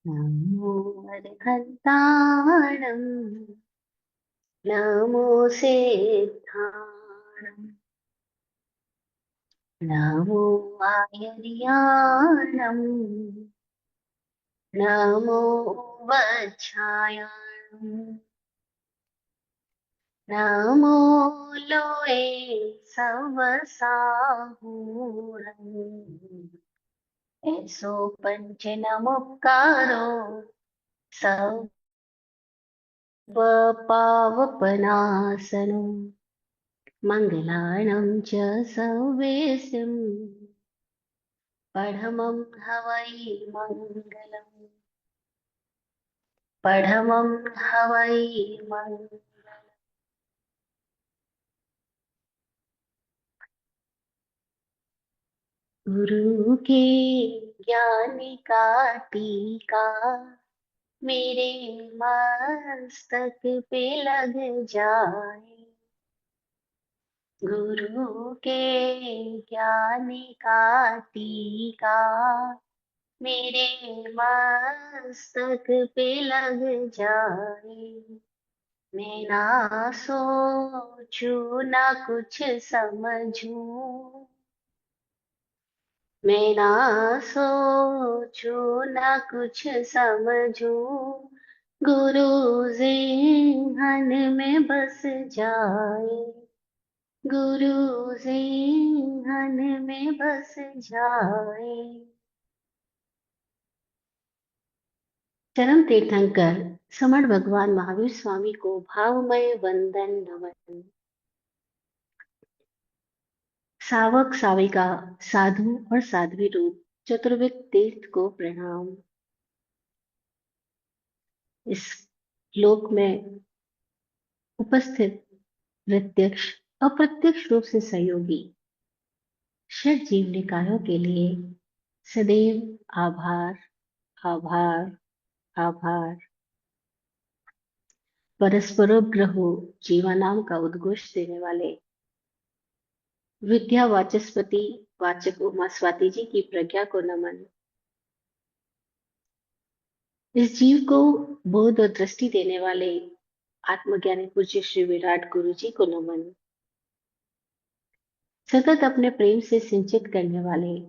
नमो अर्हन्ताणं नमो सिद्धाणं नमो आयर्याणं नमो वच्छायाणं नमो लोये सवसाहूरम् ऐसो पंच नमोकारो सर्वपावपनाशनो मङ्गलानं च सर्वेशं परमं हवै मङ्गलम् परमं हवै मङ्गलम्। गुरु के ज्ञान का टीका मेरे मस्तक पे लग जाए। गुरु के ज्ञान का टीका मेरे मस्तक पे लग जाए। मैं ना सोचूं ना कुछ समझूं, मैं ना सोचूं ना कुछ समझूं, गुरु जिन्हन में बस जाए। गुरु जिन्हन में बस जाए। चरम तीर्थंकर समण भगवान महावीर स्वामी को भावमय वंदन नमन। सावक साविका, साधु और साध्वी रूप चतुर्विद तीर्थ को प्रणाम। इस श्लोक में उपस्थित प्रत्यक्ष अप्रत्यक्ष रूप से सहयोगी षट जीव निकायों के लिए सदैव आभार, आभार, आभार। परस्परोग्रहो जीवानाम का उद्घोष देने वाले विद्या वाचस्पति वाचक उमा स्वाति जी की प्रज्ञा को नमन। इस जीव को बोध और दृष्टि देने वाले आत्मज्ञानी पूज्य श्री विराट गुरु जी को नमन। सतत अपने प्रेम से सिंचित करने वाले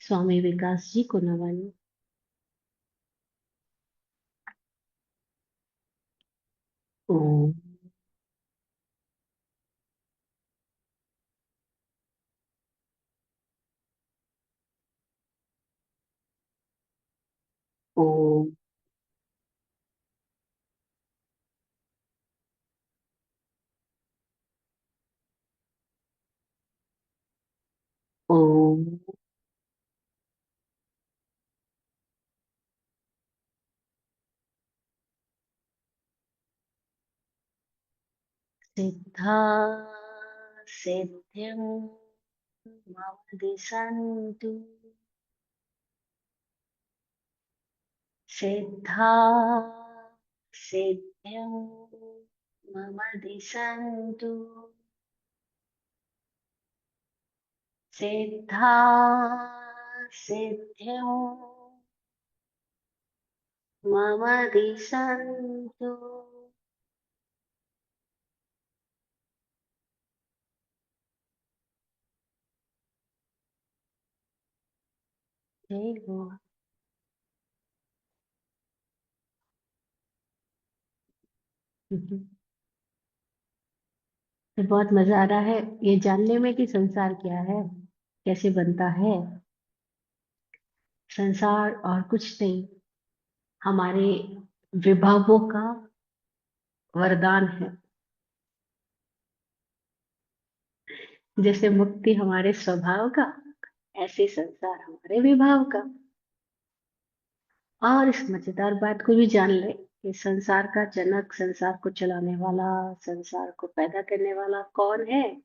स्वामी विकास जी को नमन। ओम ओम ओम सिद्धा सिद्धिं मम दिशन्तु, सिद्धा सिद्धिं मम दिशन्तु, सिद्धा सिद्धिं मम दिशन्तु। जय हो। तो बहुत मजा आ रहा है ये जानने में कि संसार क्या है, कैसे बनता है। संसार और कुछ नहीं, हमारे विभावों का वरदान है। जैसे मुक्ति हमारे स्वभाव का, ऐसे संसार हमारे विभाव का। और इस मजेदार बात को भी जान ले कि संसार का जनक, संसार को चलाने वाला, संसार को पैदा करने वाला कौन है।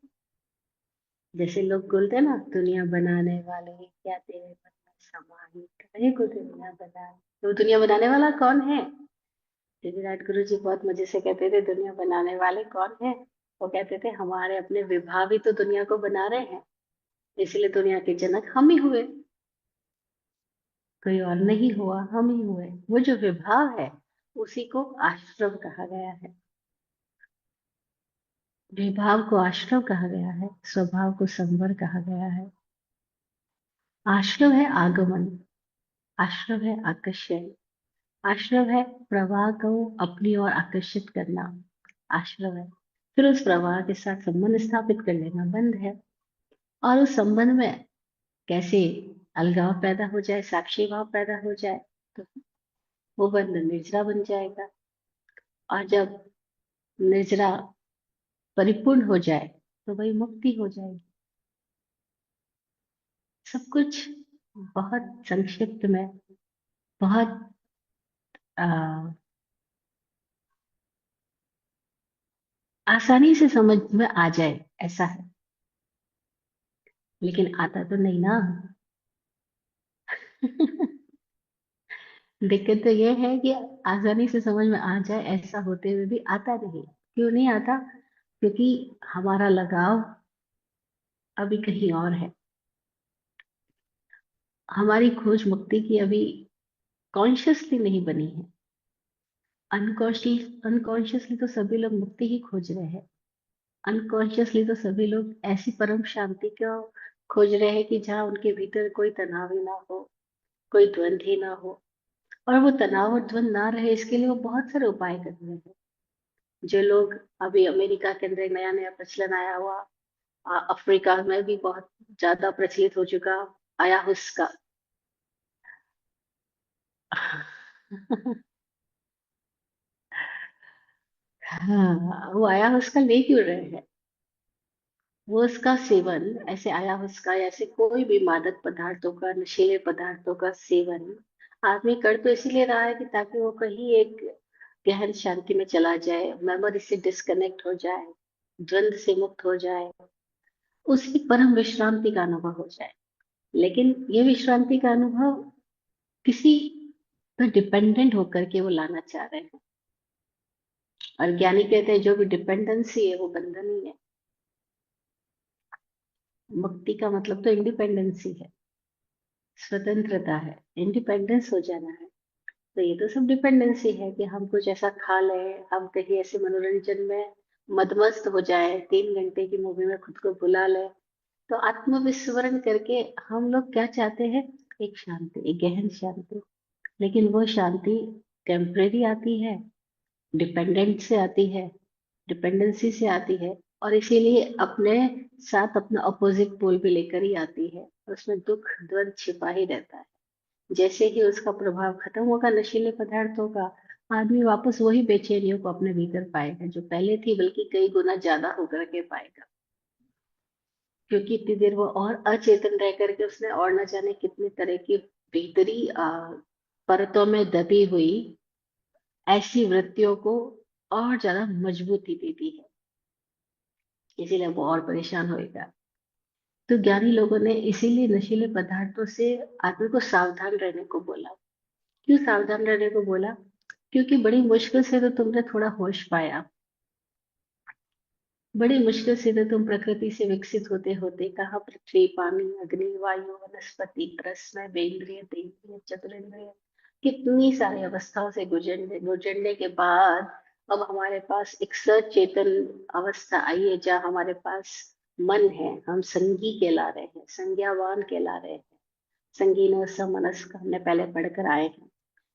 जैसे लोग बोलते हैं ना, दुनिया बनाने वाले क्या तेरे मन में समाहित करे को दुनिया बनाने, तो दुनिया बनाने वाला कौन है। तो विराट गुरु जी बहुत मजे से कहते थे दुनिया बनाने वाले कौन है। वो कहते थे हमारे अपने विभाव ही तो दुनिया को बना रहे हैं, इसलिए दुनिया के जनक हम ही हुए। कोई और नहीं हुआ, हम ही हुए। वो जो विभाव है उसी को आश्रम कहा गया है। विभाव को आश्रम कहा गया है, स्वभाव को संवर कहा गया है। आश्रम है आगमन, आश्रम है आकर्षण, आश्रम है प्रवाह को अपनी ओर आकर्षित करना, आश्रम है फिर उस प्रवाह के साथ संबंध स्थापित कर लेना, बंध है। और उस संबंध में कैसे अलगाव पैदा हो जाए, साक्षी भाव पैदा हो जाए, तो वो बंधन निर्जरा बन जाएगा। और जब निर्जरा परिपूर्ण हो जाए तो वही मुक्ति हो जाएगी। सब कुछ बहुत संक्षिप्त में, बहुत आ, आसानी से समझ में आ जाए ऐसा है, लेकिन आता तो नहीं ना। दिक्कत तो ये है कि आसानी से समझ में आ जाए ऐसा होते हुए भी आता नहीं। क्यों नहीं आता? क्योंकि हमारा लगाव अभी कहीं और है। हमारी खोज मुक्ति की अभी कॉन्शियसली नहीं बनी है। अनकॉन्शियसली तो सभी लोग मुक्ति ही खोज रहे हैं। अनकॉन्शियसली तो सभी लोग ऐसी परम शांति को खोज रहे हैं कि जहाँ उनके भीतर कोई तनाव ही ना हो, कोई द्वंद्व ही ना हो। और वो तनाव और द्वंद ना रहे इसके लिए वो बहुत सारे उपाय कर रहे हैं। जो लोग अभी अमेरिका के अंदर एक नया नया प्रचलन आया हुआ, अफ्रीका में भी बहुत ज्यादा प्रचलित हो चुका, आया हुस्का। हाँ, वो आया हुस्का ले क्यों रहे हैं? वो उसका सेवन, ऐसे आया हुस्का या ऐसे कोई भी मादक पदार्थों का, नशीले पदार्थों का सेवन आदमी कर तो इसीलिए रहा है कि ताकि वो कहीं एक गहन शांति में चला जाए, मेमोरी से डिस्कनेक्ट हो जाए, द्वंद से मुक्त हो जाए, उसी परम विश्रांति का अनुभव हो जाए। लेकिन ये विश्रांति का अनुभव किसी पर डिपेंडेंट होकर के वो लाना चाह रहे हैं। और ज्ञानी कहते हैं जो भी डिपेंडेंसी है वो बंधन ही है। मुक्ति का मतलब तो इंडिपेंडेंसी है, स्वतंत्रता है, इंडिपेंडेंस हो जाना है। तो ये तो सब डिपेंडेंसी है कि हम कुछ ऐसा खा लें, हम कहीं ऐसे मनोरंजन में मदमस्त हो जाए, 3 घंटे की मूवी में खुद को भुला लें। तो आत्मविस्मरण करके हम लोग क्या चाहते हैं? एक शांति, एक गहन शांति। लेकिन वो शांति टेम्परेरी आती है, डिपेंडेंट से आती है, डिपेंडेंसी से आती है। और इसीलिए अपने साथ अपना अपोजिट पोल भी लेकर ही आती है, उसमें दुख द्वंद छिपा ही रहता है। जैसे ही उसका प्रभाव खत्म होगा नशीले पदार्थों का, आदमी वापस वही बेचैनियों को अपने भीतर पाएगा जो पहले थी, बल्कि कई गुना ज्यादा होकर के पाएगा। क्योंकि इतनी देर वो और अचेतन रह करके उसने और न जाने कितने तरह की भीतरी परतों में दबी हुई ऐसी वृत्तियों को और ज्यादा मजबूती देती है। इसीलिए वो और परेशान होएगा। तो ज्ञानी लोगों ने इसीलिए नशीले पदार्थों से आदमी को सावधान रहने को बोला। क्यों सावधान रहने को बोला? क्योंकि बड़ी मुश्किल से तो तुमने थोड़ा होश पाया, बड़ी मुश्किल से तो तुम प्रकृति से विकसित होते होते कहाँ पृथ्वी, पानी, अग्नि, वायु, वनस्पति, कृष्ण, वेंद्रिय, तेन्द्रिय, चतुरेंद्रिय, कितनी सारी अवस्थाओं से गुजरने गुजरने के बाद अब हमारे पास एक सचेतन अवस्था आई है जहाँ हमारे पास मन है। हम संगी कहला रहे हैं, संज्ञावान कहला रहे हैं। संगीन समनस्क हमने पहले पढ़कर आए हैं।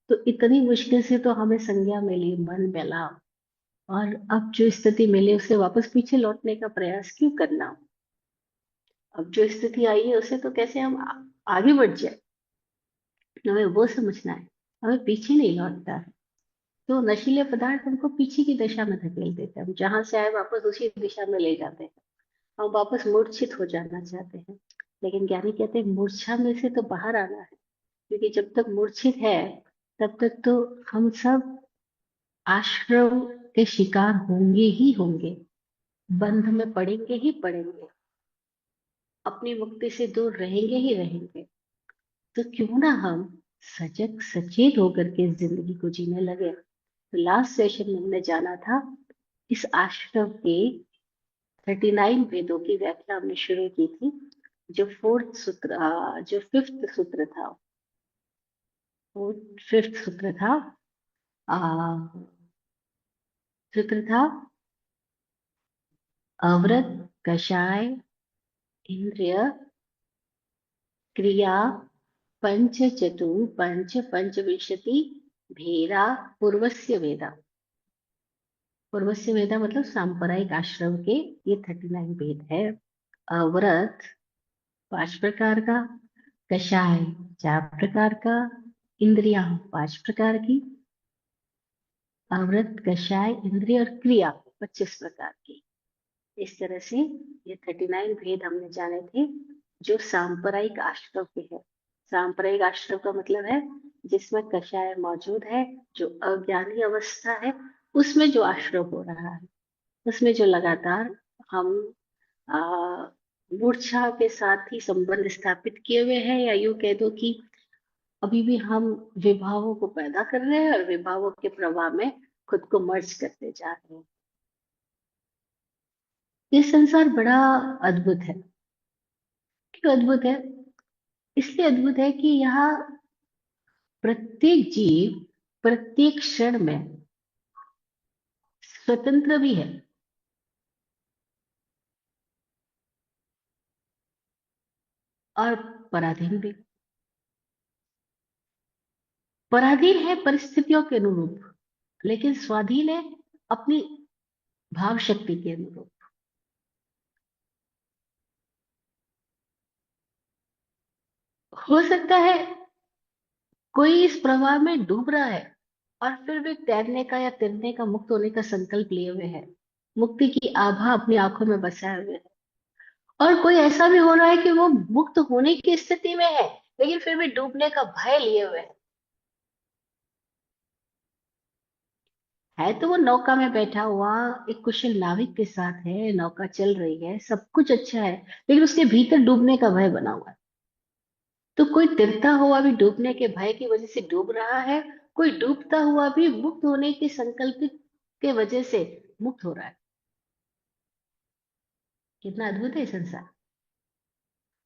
तो इतनी मुश्किल से तो हमें संज्ञा मिली, मन मिला, और अब जो स्थिति मिली उससे वापस पीछे लौटने का प्रयास क्यों करना? अब जो स्थिति आई है उसे तो कैसे हम आगे बढ़ जाए, हमें वो समझना है। हमें पीछे नहीं लौटता है। तो नशीले पदार्थ हमको पीछे की दिशा में धकेल देते हैं, हम जहां से आए वापस उसी दिशा में ले जाते हैं। हम वापस मूर्छित हो जाना चाहते हैं। लेकिन ज्ञानी कहते हैं मूर्छा में से तो बाहर आना है। क्योंकि जब तक मूर्छित है तब तक तो हम सब आश्रम के शिकार होंगे ही होंगे, बंध में पड़ेंगे ही पड़ेंगे, अपनी मुक्ति से दूर रहेंगे ही रहेंगे। तो क्यों ना हम सजग सचेत होकर के जिंदगी को जीने लगे। तो लास्ट सेशन में हमने जाना था, इस आश्रम के 39 वेदों की व्याख्या हमने शुरू की थी। जो 4th सूत्र, जो 5th सूत्र था, वो फिफ्थ सूत्र था। आ, सूत्र था अवृत, कषाय, इंद्रिय, क्रिया, पंच चतु, पंच पंचविंशति, भेदा, पूर्वस्य वेदा। पूर्वस्य वेदा मतलब सांप्रदायिक आश्रम के ये 39 भेद है। अवृत 5 प्रकार का, कषाय 4 प्रकार का, इंद्रियां 5 प्रकार की, अवृत, कषाय, इंद्रिय और क्रिया 25 प्रकार की। इस तरह से ये 39 भेद हमने जाने थे जो सांप्रदायिक आश्रम के है। सांप्रदायिक आश्रम का मतलब है जिसमें कषाय मौजूद है, जो अज्ञानी अवस्था है उसमें जो आश्रम हो रहा है, उसमें जो लगातार हम आ, मूर्छा के साथ ही संबंध स्थापित किए हुए हैं, या यूं कह दो कि अभी भी हम विभावों को पैदा कर रहे हैं और विभावों के प्रवाह में खुद को मर्ज करते जा रहे हैं। ये संसार बड़ा अद्भुत है। क्यों अद्भुत है? इसलिए अद्भुत है कि यहाँ प्रत्येक जीव प्रत्येक क्षण में स्वतंत्र भी है और पराधीन भी। पराधीन है परिस्थितियों के अनुरूप, लेकिन स्वाधीन है अपनी भाव शक्ति के अनुरूप। हो सकता है कोई इस प्रवाह में डूब रहा है और फिर भी तैरने का या तैरने का, मुक्त होने का संकल्प लिए हुए है, मुक्ति की आभा अपनी आंखों में बसाए हुए है। और कोई ऐसा भी हो रहा है कि वो मुक्त होने की स्थिति में है लेकिन फिर भी डूबने का भय लिए हुए है तो वो नौका में बैठा हुआ एक कुशल नाविक के साथ है, नौका चल रही है, सब कुछ अच्छा है, लेकिन उसके भीतर डूबने का भय बना हुआ है। तो कोई तिरता हुआ भी डूबने के भय की वजह से डूब रहा है, कोई डूबता हुआ भी मुक्त होने की संकल्प के वजह से मुक्त हो रहा है। कितना अद्भुत है ये संसार।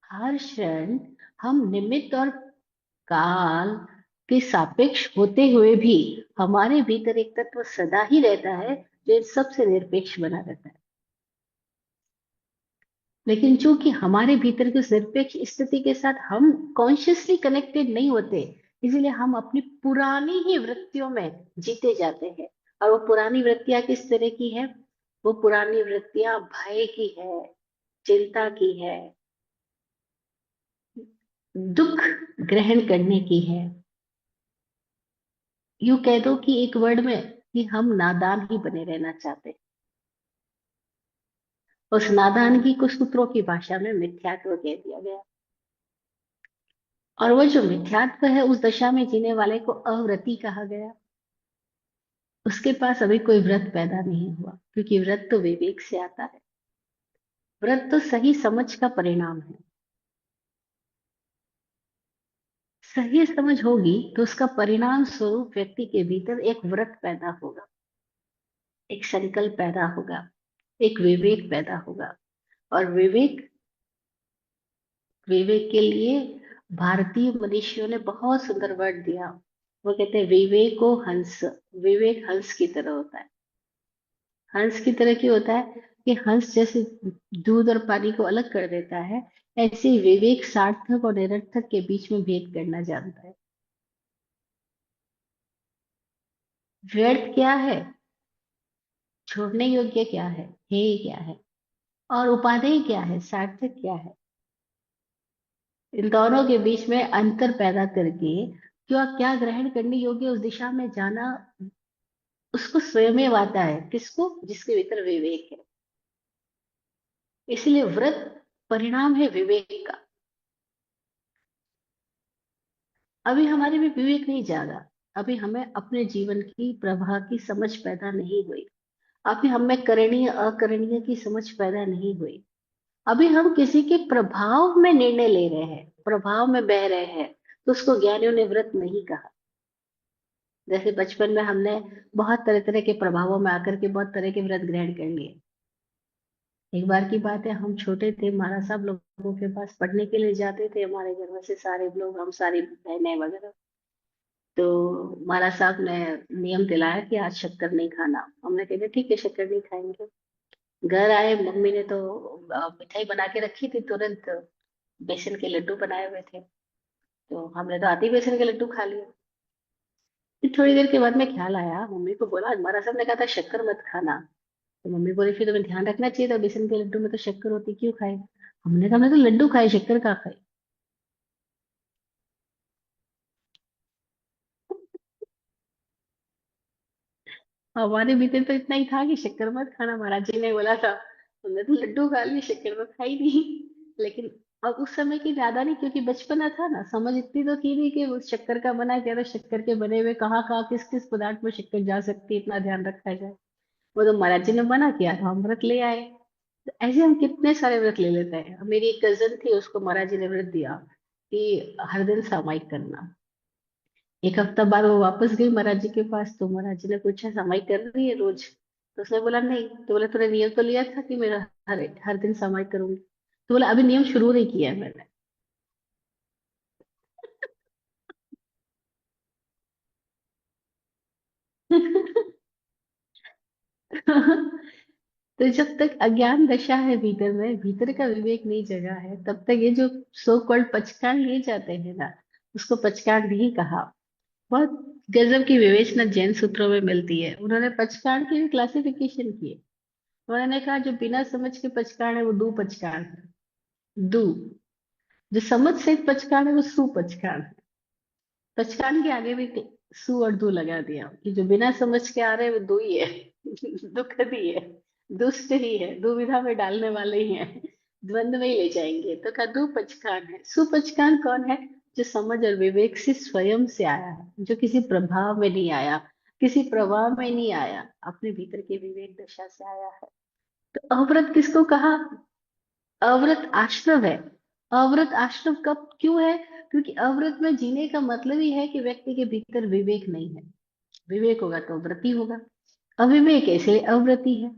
हर क्षण हम निमित्त और काल के सापेक्ष होते हुए भी हमारे भीतर एक तत्व सदा ही रहता है जो इन सबसे निरपेक्ष बना रहता है। लेकिन चूंकि हमारे भीतर की उस निरपेक्ष स्थिति के साथ हम कॉन्शियसली कनेक्टेड नहीं होते, इसीलिए हम अपनी पुरानी ही वृत्तियों में जीते जाते हैं। और वो पुरानी वृत्तियां किस तरह की है? वो पुरानी वृत्तियां भय की है, चिंता की है, दुख ग्रहण करने की है। यूं कह दो कि एक वर्ड में कि हम नादान ही बने रहना चाहते हैं। उस नादानगी को सूत्रों की भाषा में मिथ्यात्व कह दिया गया। और वो जो मिथ्यात्व है उस दशा में जीने वाले को अव्रति कहा गया। उसके पास अभी कोई व्रत पैदा नहीं हुआ, क्योंकि व्रत तो विवेक से आता है। व्रत तो सही समझ का परिणाम है। सही समझ होगी तो उसका परिणाम स्वरूप व्यक्ति के भीतर एक व्रत पैदा होगा, एक संकल्प पैदा होगा, एक विवेक पैदा होगा। और विवेक, विवेक के लिए भारतीय मनीषियों ने बहुत सुंदर वर्ड दिया। वो कहते हैं विवेको हंस। विवेक हंस की तरह होता है। हंस की तरह क्यों होता है? कि हंस जैसे दूध और पानी को अलग कर देता है, ऐसे ही विवेक सार्थक और निरर्थक के बीच में भेद करना जानता है। व्यर्थ क्या है, छोड़ने योग्य क्या है, हेय क्या है, और उपादेय क्या है, सार्थक क्या है। इन दोनों के बीच में अंतर पैदा करके क्या क्या ग्रहण करने योग्य उस दिशा में जाना उसको स्वयं आता है। किसको? जिसके भीतर विवेक है। इसलिए व्रत परिणाम है विवेक का। अभी हमारे में विवेक नहीं जागा। अभी हमें अपने जीवन की प्रवाह की समझ पैदा नहीं हुई। अभी हमें करणीय अकरणीय की समझ पैदा नहीं हुई। अभी हम किसी के प्रभाव में निर्णय ले रहे हैं, प्रभाव में बह रहे हैं, तो उसको ज्ञानियों ने व्रत नहीं कहा। जैसे बचपन में हमने बहुत तरह तरह के प्रभावों में आकर के बहुत तरह के व्रत ग्रहण कर लिए। एक बार की बात है, हम छोटे थे, महाराज साहब लोगों के पास पढ़ने के लिए जाते थे, हमारे घर में से सारे लोग, हम सारी बहनें वगैरह। तो महाराज साहब ने नियम दिलाया कि आज शक्कर नहीं खाना। हमने कहा ठीक है, शक्कर नहीं खाएंगे। घर आए, मम्मी ने तो मिठाई बना के रखी थी तुरंत। बेसन के लड्डू बनाए हुए थे, तो हमने तो आते ही बेसन के लड्डू खा लिए। फिर थोड़ी देर के बाद में ख्याल आया, मम्मी को बोला, महाराज साहब ने कहा था शक्कर मत खाना। तो मम्मी बोली फिर तुम्हें ध्यान रखना चाहिए था, बेसन के लड्डू में तो शक्कर होती, क्यों खाए? हमने कहा हमने तो लड्डू खाए, शक्कर का खाए। हमारे भीतर तो इतना ही था कि शक्कर मत खाना, महाराज जी ने बोला था। हमने तो लड्डू खा लिए, शक्कर तो खाई नहीं। लेकिन अब उस समय की ज्यादा नहीं, क्योंकि बचपना था ना, समझ इतनी तो थी नहीं कि उस शक्कर का बना क्या, तो शक्कर के बने हुए कहाँ कहाँ किस किस पदार्थ में शक्कर जा सकती है, इतना ध्यान रखा जाए। वो तो महाराज जी ने मना किया, तो हम व्रत ले आए। तो ऐसे हम कितने सारे व्रत ले लेते हैं। अब मेरी एक कजन थी, उसको महाराज जी ने व्रत दिया कि हर दिन सामायिक करना। एक हफ्ता बाद वो वापस गई महाराज जी के पास, तो महाराज जी ने पूछा सामायिक कर रही है रोज? तो उसने बोला नहीं। तो बोला तूने नियम तो लिया था कि मेरा हर हर दिन सामायिक करूंगी। तो बोला अभी नियम शुरू नहीं किया है मैंने। तो जब तक अज्ञान दशा है भीतर में, भीतर का विवेक नहीं जगा है, तब तक ये जो सो कॉल्ड पचकांड लिए जाते हैं ना, उसको पचकांड नहीं कहा। बहुत गजब की विवेचना जैन सूत्रों में मिलती है। उन्होंने पचकांड की भी क्लासिफिकेशन की है। उन्होंने कहा जो बिना समझ के पचकांड है वो दू पचकांड है। दू। जो समझ से पचकांड है वो सु पचकांड है। पचकांड के आगे भी सु और दू लगा दिया कि जो बिना समझ के आ रहे हैं वो दो ही है। दुखद ही है, दुष्ट ही है, दुविधा में डालने वाले ही है, द्वंद में ही ले जाएंगे। तो कहा दू पचकांड है। सुपचकांड कौन है? जो समझ और विवेक से स्वयं से आया है, जो किसी प्रभाव में नहीं आया, किसी प्रभाव में नहीं आया, अपने भीतर के विवेक दशा से आया है। तो अव्रत किसको कहा? अव्रत आश्रव है। अव्रत आश्रव कब क्यों है? क्योंकि अव्रत में जीने का मतलब ही है कि व्यक्ति के भीतर विवेक नहीं है। विवेक होगा तो व्रती होगा, अविवेक है इसलिए अव्रती है।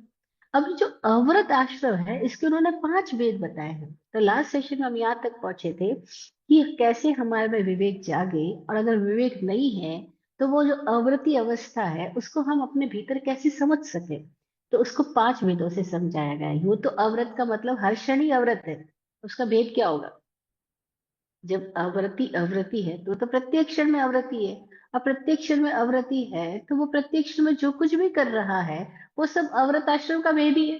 अब जो अव्रत आश्रम है, इसके उन्होंने 5 वेद बताए हैं। तो लास्ट सेशन में हम यहाँ तक पहुंचे थे कि कैसे हमारे में विवेक जागे, और अगर विवेक नहीं है तो वो जो अव्रती अवस्था है उसको हम अपने भीतर कैसे समझ सके। तो उसको 5 वेदों से समझाया गया है। यूं तो अव्रत का मतलब हर क्षण ही अव्रत है। उसका भेद क्या होगा? जब अवृत्ति अवृत्ति है तो प्रत्येक क्षण में अवृत्ति है। अब प्रत्येक क्षण में अवृत्ति है तो वो प्रत्येक क्षण में जो कुछ भी कर रहा है वो सब अव्रत आश्रम का भेद ही है।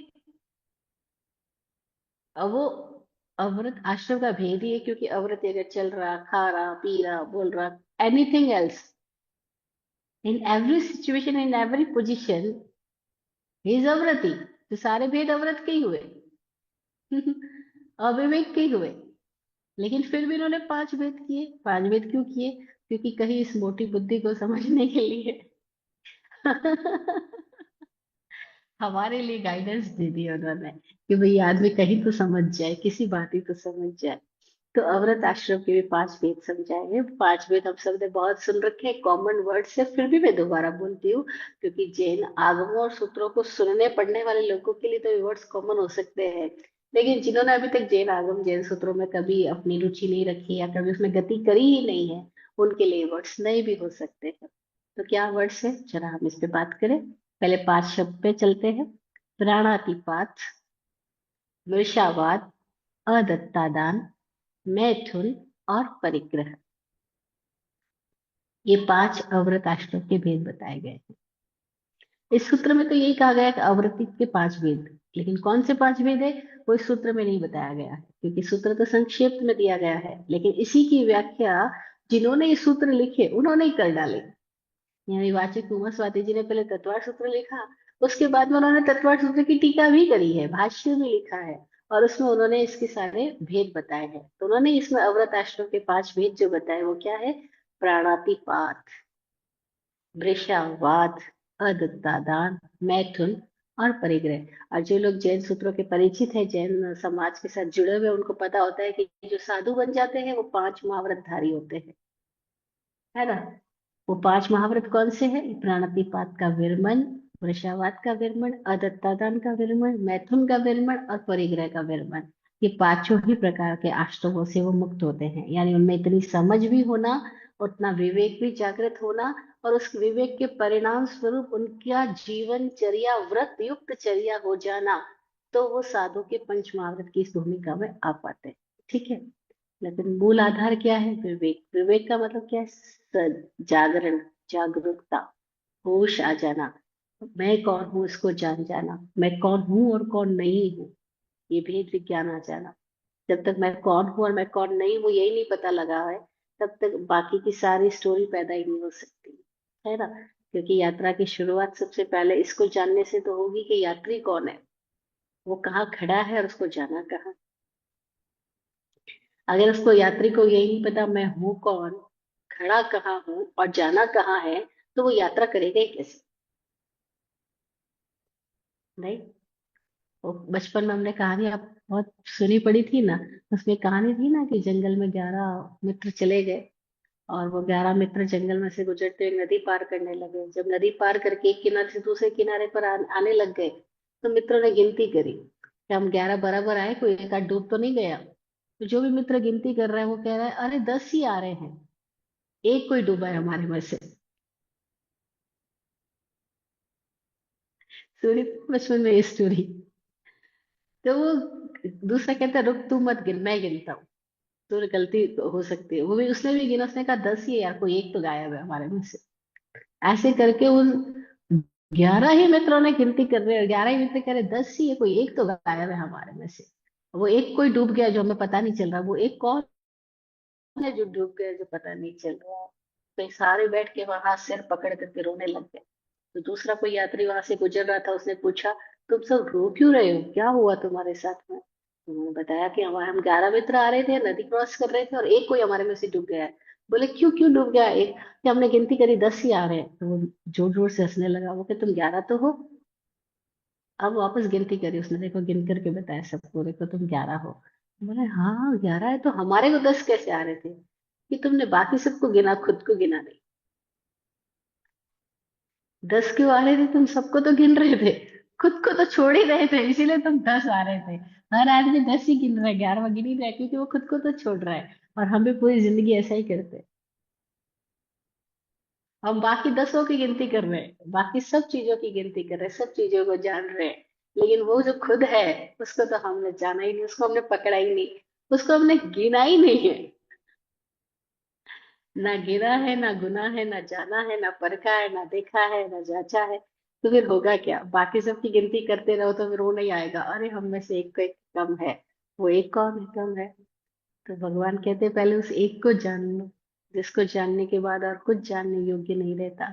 अब वो अव्रत आश्रम का भेद ही है, क्योंकि अव्रत अगर चल रहा, खा रहा, पी रहा, बोल रहा, anything else, in every situation, in every position, he is अव्रति। तो सारे भेद अव्रत के ही हुए। अविवेक के ही हुए। लेकिन फिर भी इन्होंने 5 भेद किए। 5 भेद क्यों किए? क्योंकि कहीं इस मोटी बुद्धि को समझने के लिए हमारे लिए गाइडेंस दे दी उन्होंने कि भाई आदमी कहीं तो समझ जाए, किसी बात ही तो समझ जाए। तो अवरत आश्रम के भी 5 वेद समझाएंगे। 5 वेद हम सब ने बहुत सुन रखे हैं, कॉमन वर्ड से, फिर भी मैं दोबारा बोलती हूँ, क्योंकि जैन आगमों और सूत्रों को सुनने पढ़ने वाले लोगों के लिए तो ये वर्ड्स कॉमन हो सकते हैं। लेकिन जिन्होंने अभी तक जैन आगम जैन सूत्रों में कभी अपनी रुचि नहीं रखी या कभी उसमें गति करी ही नहीं है, उनके लिए वर्ड्स नए भी हो सकते हैं। तो क्या वर्ड्स है, जरा हम इस पे बात करें। पहले 5 शब्द पे चलते हैं। प्राणातिपात, मृषावाद, अदत्तादान, मैथुन और परिग्रह। ये 5 अव्रत आश्रम के भेद बताए गए हैं। इस सूत्र में तो यही कहा गया है कि अव्रती के 5 भेद, लेकिन कौन से 5 भेद है वो इस सूत्र में नहीं बताया गया है, क्योंकि सूत्र तो संक्षेप में दिया गया है। लेकिन इसी की व्याख्या जिन्होंने ये सूत्र लिखे उन्होंने ही कर डाले। यानी वाचक उमा स्वाति जी ने पहले तत्वार सूत्र लिखा, उसके बाद में उन्होंने तत्वार सूत्र की टीका भी करी है, भाष्य भी लिखा है, और उसमें उन्होंने इसके सारे भेद बताए हैं। तो उन्होंने इसमें अव्रत आश्रम के 5 भेद जो बताए वो क्या है? प्राणातिपात, वृषावाद, अदत्तादान, मैथुन और परिग्रह। और जो लोग जैन सूत्रों के परिचित है, जैन समाज के साथ जुड़े हुए, उनको पता होता है कि जो साधु बन जाते हैं वो 5 महाव्रतधारी होते हैं, है ना। वो 5 महाव्रत कौन से हैं? प्राणातिपात का विरमण, वृषावात का विरमण, अदत्तादान का विरमण, मैथुन का विरमण और परिग्रह का विरमण। ये पांचों ही प्रकार के आष्टकों से वो मुक्त होते हैं। यानी उनमें इतनी समझ भी होना उतना विवेक भी जागृत होना, और उस विवेक के परिणाम स्वरूप उनका जीवनचर्या व्रत युक्त चर्या हो जाना, तो वो साधु के पंच महाव्रत की इस भूमिका में आ पाते हैं। ठीक है। लेकिन मूल आधार क्या है? विवेक। विवेक का मतलब क्या है? जागरण, जागरूकता, होश आ जाना, मैं कौन हूँ इसको जान जाना, मैं कौन हूँ और कौन नहीं हूँ, ये भेद विज्ञान आ जाना। जब तक मैं कौन हूँ और मैं कौन नहीं हूँ यही नहीं पता लगा है, तब तक बाकी की सारी स्टोरी पैदा ही नहीं हो सकती, है ना। क्योंकि यात्रा की शुरुआत सबसे पहले इसको जानने से तो होगी कि यात्री कौन है, वो कहाँ खड़ा है और उसको जाना कहाँ। अगर उसको, यात्री को यही नहीं पता मैं हूँ कौन, खड़ा कहाँ हूँ और जाना कहाँ है, तो वो यात्रा करेगा ही कैसे? नहीं। वो बचपन में हमने कहानी आप बहुत सुनी पड़ी थी ना, उसमें कहानी थी ना कि जंगल में 11 मित्र चले गए, और वो 11 मित्र जंगल में से गुजरते हुए नदी पार करने लगे। जब नदी पार करके एक किनारे से दूसरे किनारे पर आने लग गए, तो मित्रों ने गिनती करी कि हम 11 बराबर आए, कोई एक आध डूब तो नहीं गया। तो जो भी मित्र गिनती कर रहा है वो कह रहा है अरे 10 ही आ रहे हैं, एक कोई डूबा है हमारे में से। सुनी बचपन में ये स्टोरी। तो वो दूसरा कहता है रुक तू मत गिन, मैं गिनता हूँ, तो गलती हो सकती है। वो भी, उसने भी गिना, उसने कहा 10 ही है यार, कोई एक तो गायब है हमारे में से। ऐसे करके उन 11 ही मित्रों ने गिनती कर रहे हैं, 11 ही मित्र कह रहे 10 ही है, कोई एक तो गायब है हमारे में से। वो एक कोई डूब गया जो हमें पता नहीं चल रहा, वो एक कौन है जो डूब गया जो पता नहीं चल रहा। तो ये सारे बैठ के वहां सिर पकड़ करके रोने लग गए। तो दूसरा कोई यात्री वहां से गुजर रहा था, उसने पूछा तुम सब रो क्यों रहे हो, क्या हुआ तुम्हारे साथ में? तो उन्होंने बताया कि हमारे हम 11 मित्र आ रहे थे, नदी क्रॉस कर रहे थे, और एक कोई हमारे में से डूब गया है। बोले क्यों, क्यों डूब गया एक? कि हमने गिनती करी 10 ही आ रहे हैं। तो वो जोर जोर से हंसने लगा, वो कि तुम 11 तो हो। अब वापस गिनती करी उसने, देखो गिन करके बताया सबको, देखो तुम 11 हो। बोले हाँ 11 है, तो हमारे को 10 कैसे आ रहे थे? कि तुमने बाकी सबको गिना, खुद को गिना नहीं। 10 क्यों आ रहे थे? तुम सबको तो गिन रहे थे, खुद को तो छोड़ ही रहे थे, इसीलिए तुम 10 आ रहे थे। हर आदमी 10 ही गिन रहा है, 11वां गिन ही रहा है, क्योंकि वो खुद को तो छोड़ रहा है। और हम भी पूरी जिंदगी ऐसा ही करते हैं। हम बाकी 10 की गिनती कर रहे हैं, बाकी सब चीजों की गिनती कर रहे हैं, सब चीजों को जान रहे हैं, लेकिन वो जो खुद है उसको तो हमने जाना ही नहीं, उसको हमने पकड़ा ही नहीं, उसको हमने गिना ही नहीं है। ना गिना है, ना गुना है, ना जाना है, ना परखा है, ना देखा है, ना जांचा है। तो फिर होगा क्या? बाकी सबकी गिनती करते रहो तो फिर वो नहीं आएगा, अरे हम में से एक को एक कम है। वो एक कौन है? कम है। तो भगवान कहते हैं पहले उस एक को जान लो, जिसको जानने के बाद और कुछ जानने योग्य नहीं रहता।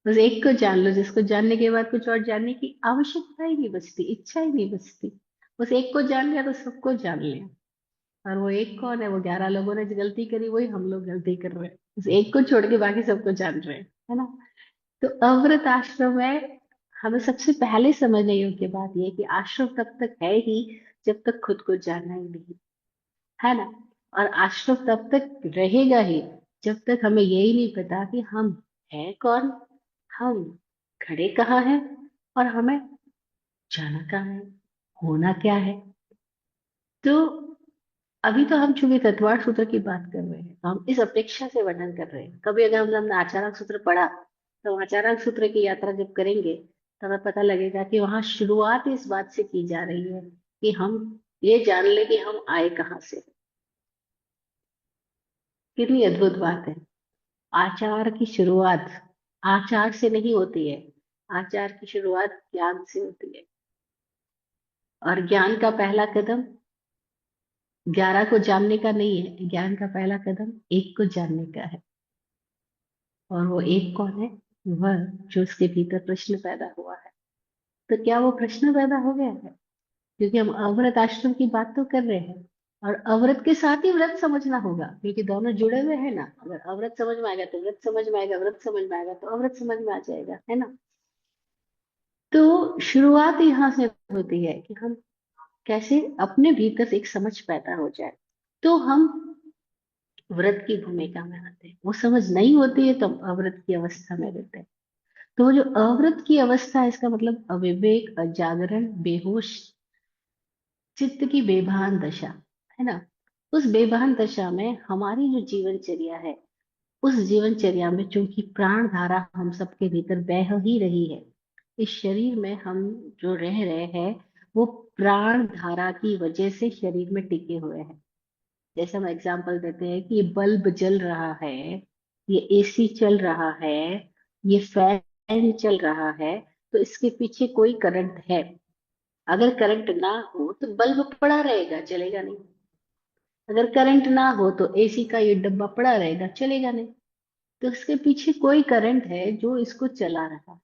बस एक को जान लो, जिसको जानने के बाद कुछ और जानने की आवश्यकता ही नहीं बचती, इच्छा ही नहीं बचती। बस एक को जान लिया तो सबको जान लिया। और वो एक कौन है? वो 11 लोगों ने जो गलती करी वही हम लोग गलती कर रहे हैं, उस एक को छोड़ के बाकी सबको जान रहे हैं, है ना। तो अव्रत आश्रम में हमें सबसे पहले समझने योग्य बात यह है कि आश्रम तब तक है ही जब तक खुद को जानना ही नहीं, है ना। और आश्रम तब तक रहेगा ही जब तक हमें यही नहीं पता कि हम है कौन, हम खड़े कहाँ हैं, और हमें जाना कहाँ है, होना क्या है। तो अभी तो हम चूंकि तत्वार सूत्र की बात कर रहे हैं, तो हम इस अपेक्षा से वर्णन कर रहे हैं। कभी अगर हमने आचारक सूत्र पढ़ा, तो आचारक सूत्र की यात्रा जब करेंगे तो हमें पता लगेगा कि वहां शुरुआत इस बात से की जा रही है कि हम ये जान ले कि हम आए कहाँ से। कितनी अद्भुत बात है। आचार की शुरुआत आचार से नहीं होती है, आचार की शुरुआत ज्ञान से होती है। और ज्ञान का पहला कदम 11 को जानने का नहीं है, ज्ञान का पहला कदम एक को जानने का है। और वो एक कौन है? वह जो उसके भीतर प्रश्न पैदा हुआ है। तो क्या वो प्रश्न पैदा हो गया है? क्योंकि हम अव्रत आश्रम की बात तो कर रहे हैं, और अव्रत के साथ ही व्रत समझना होगा, क्योंकि दोनों जुड़े हुए हैं ना। अगर अव्रत समझ में आएगा तो व्रत समझ में आएगा, व्रत समझ में आएगा तो अव्रत समझ में आ जाएगा, है ना। तो शुरुआत यहाँ से होती है कि हम कैसे अपने भीतर से एक समझ पैदा हो जाए, तो हम व्रत की भूमिका में आते हैं। वो समझ नहीं होती है तो हम अव्रत की अवस्था में रहते हैं। तो वो जो अवृत की अवस्था है, इसका मतलब अविवेक, अजागरण, बेहोश, चित्त की बेभान दशा, है ना। उस बेभान दशा में हमारी जो जीवनचर्या है उस जीवनचर्या में चूंकि प्राण धारा हम सबके भीतर बह ही रही है, इस शरीर में हम जो रह रहे हैं वो प्राण धारा की वजह से शरीर में टिके हुए हैं। जैसे हम एग्जांपल देते हैं कि ये बल्ब जल रहा है, ये एसी चल रहा है, ये फैन चल रहा है, तो इसके पीछे कोई करंट है। अगर करंट ना हो तो बल्ब पड़ा रहेगा, चलेगा नहीं। अगर करंट ना हो तो एसी का ये डब्बा पड़ा रहेगा, चलेगा नहीं। तो इसके पीछे कोई करंट है जो इसको चला रहा है।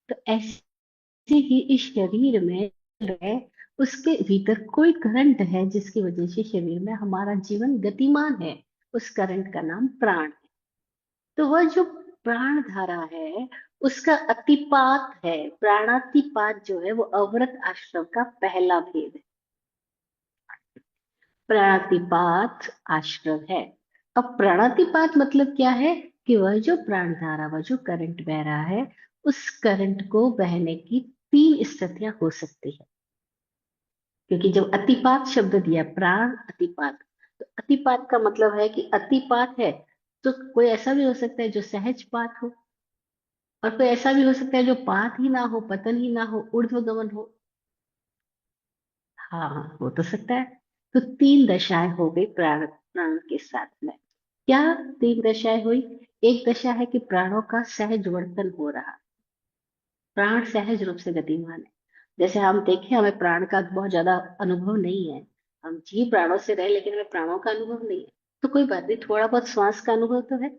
तो ऐसे ही इस शरीर में है, उसके भीतर कोई करंट है जिसकी वजह से शरीर में हमारा जीवन गतिमान है। उस करंट का नाम प्राण है। तो वह जो प्राण धारा है उसका अतिपात है। प्राणातिपात जो है वो अवरत आश्रम का पहला भेद है। प्राणातिपात आश्रम है। अब प्राणातिपात मतलब क्या है? कि वह जो प्राण धारा, वह जो करंट बह रहा है, उस करंट को बहने की तीन स्थितियां हो सकती है। क्योंकि जब अतिपात शब्द दिया, प्राण अतिपात, तो अतिपात का मतलब है कि अतिपात है तो कोई ऐसा भी हो सकता है जो सहज पात हो, और कोई ऐसा भी हो सकता है जो पात ही ना हो, पतन ही ना हो, ऊर्ध्वगमन हो। हाँ हाँ, हो तो सकता है। तो तीन दशाएं हो गई प्राण प्राण के साथ में। क्या तीन दशाएं हुई? एक दशा है कि प्राणों का सहज वर्तन हो रहा, प्राण सहज रूप से गतिमान है। जैसे हम देखें, हमें प्राण का बहुत ज्यादा अनुभव नहीं है, हम जी प्राणों से रहे, लेकिन हमें प्राणों का अनुभव नहीं है। तो कोई बात नहीं, थोड़ा बहुत श्वास का अनुभव तो है।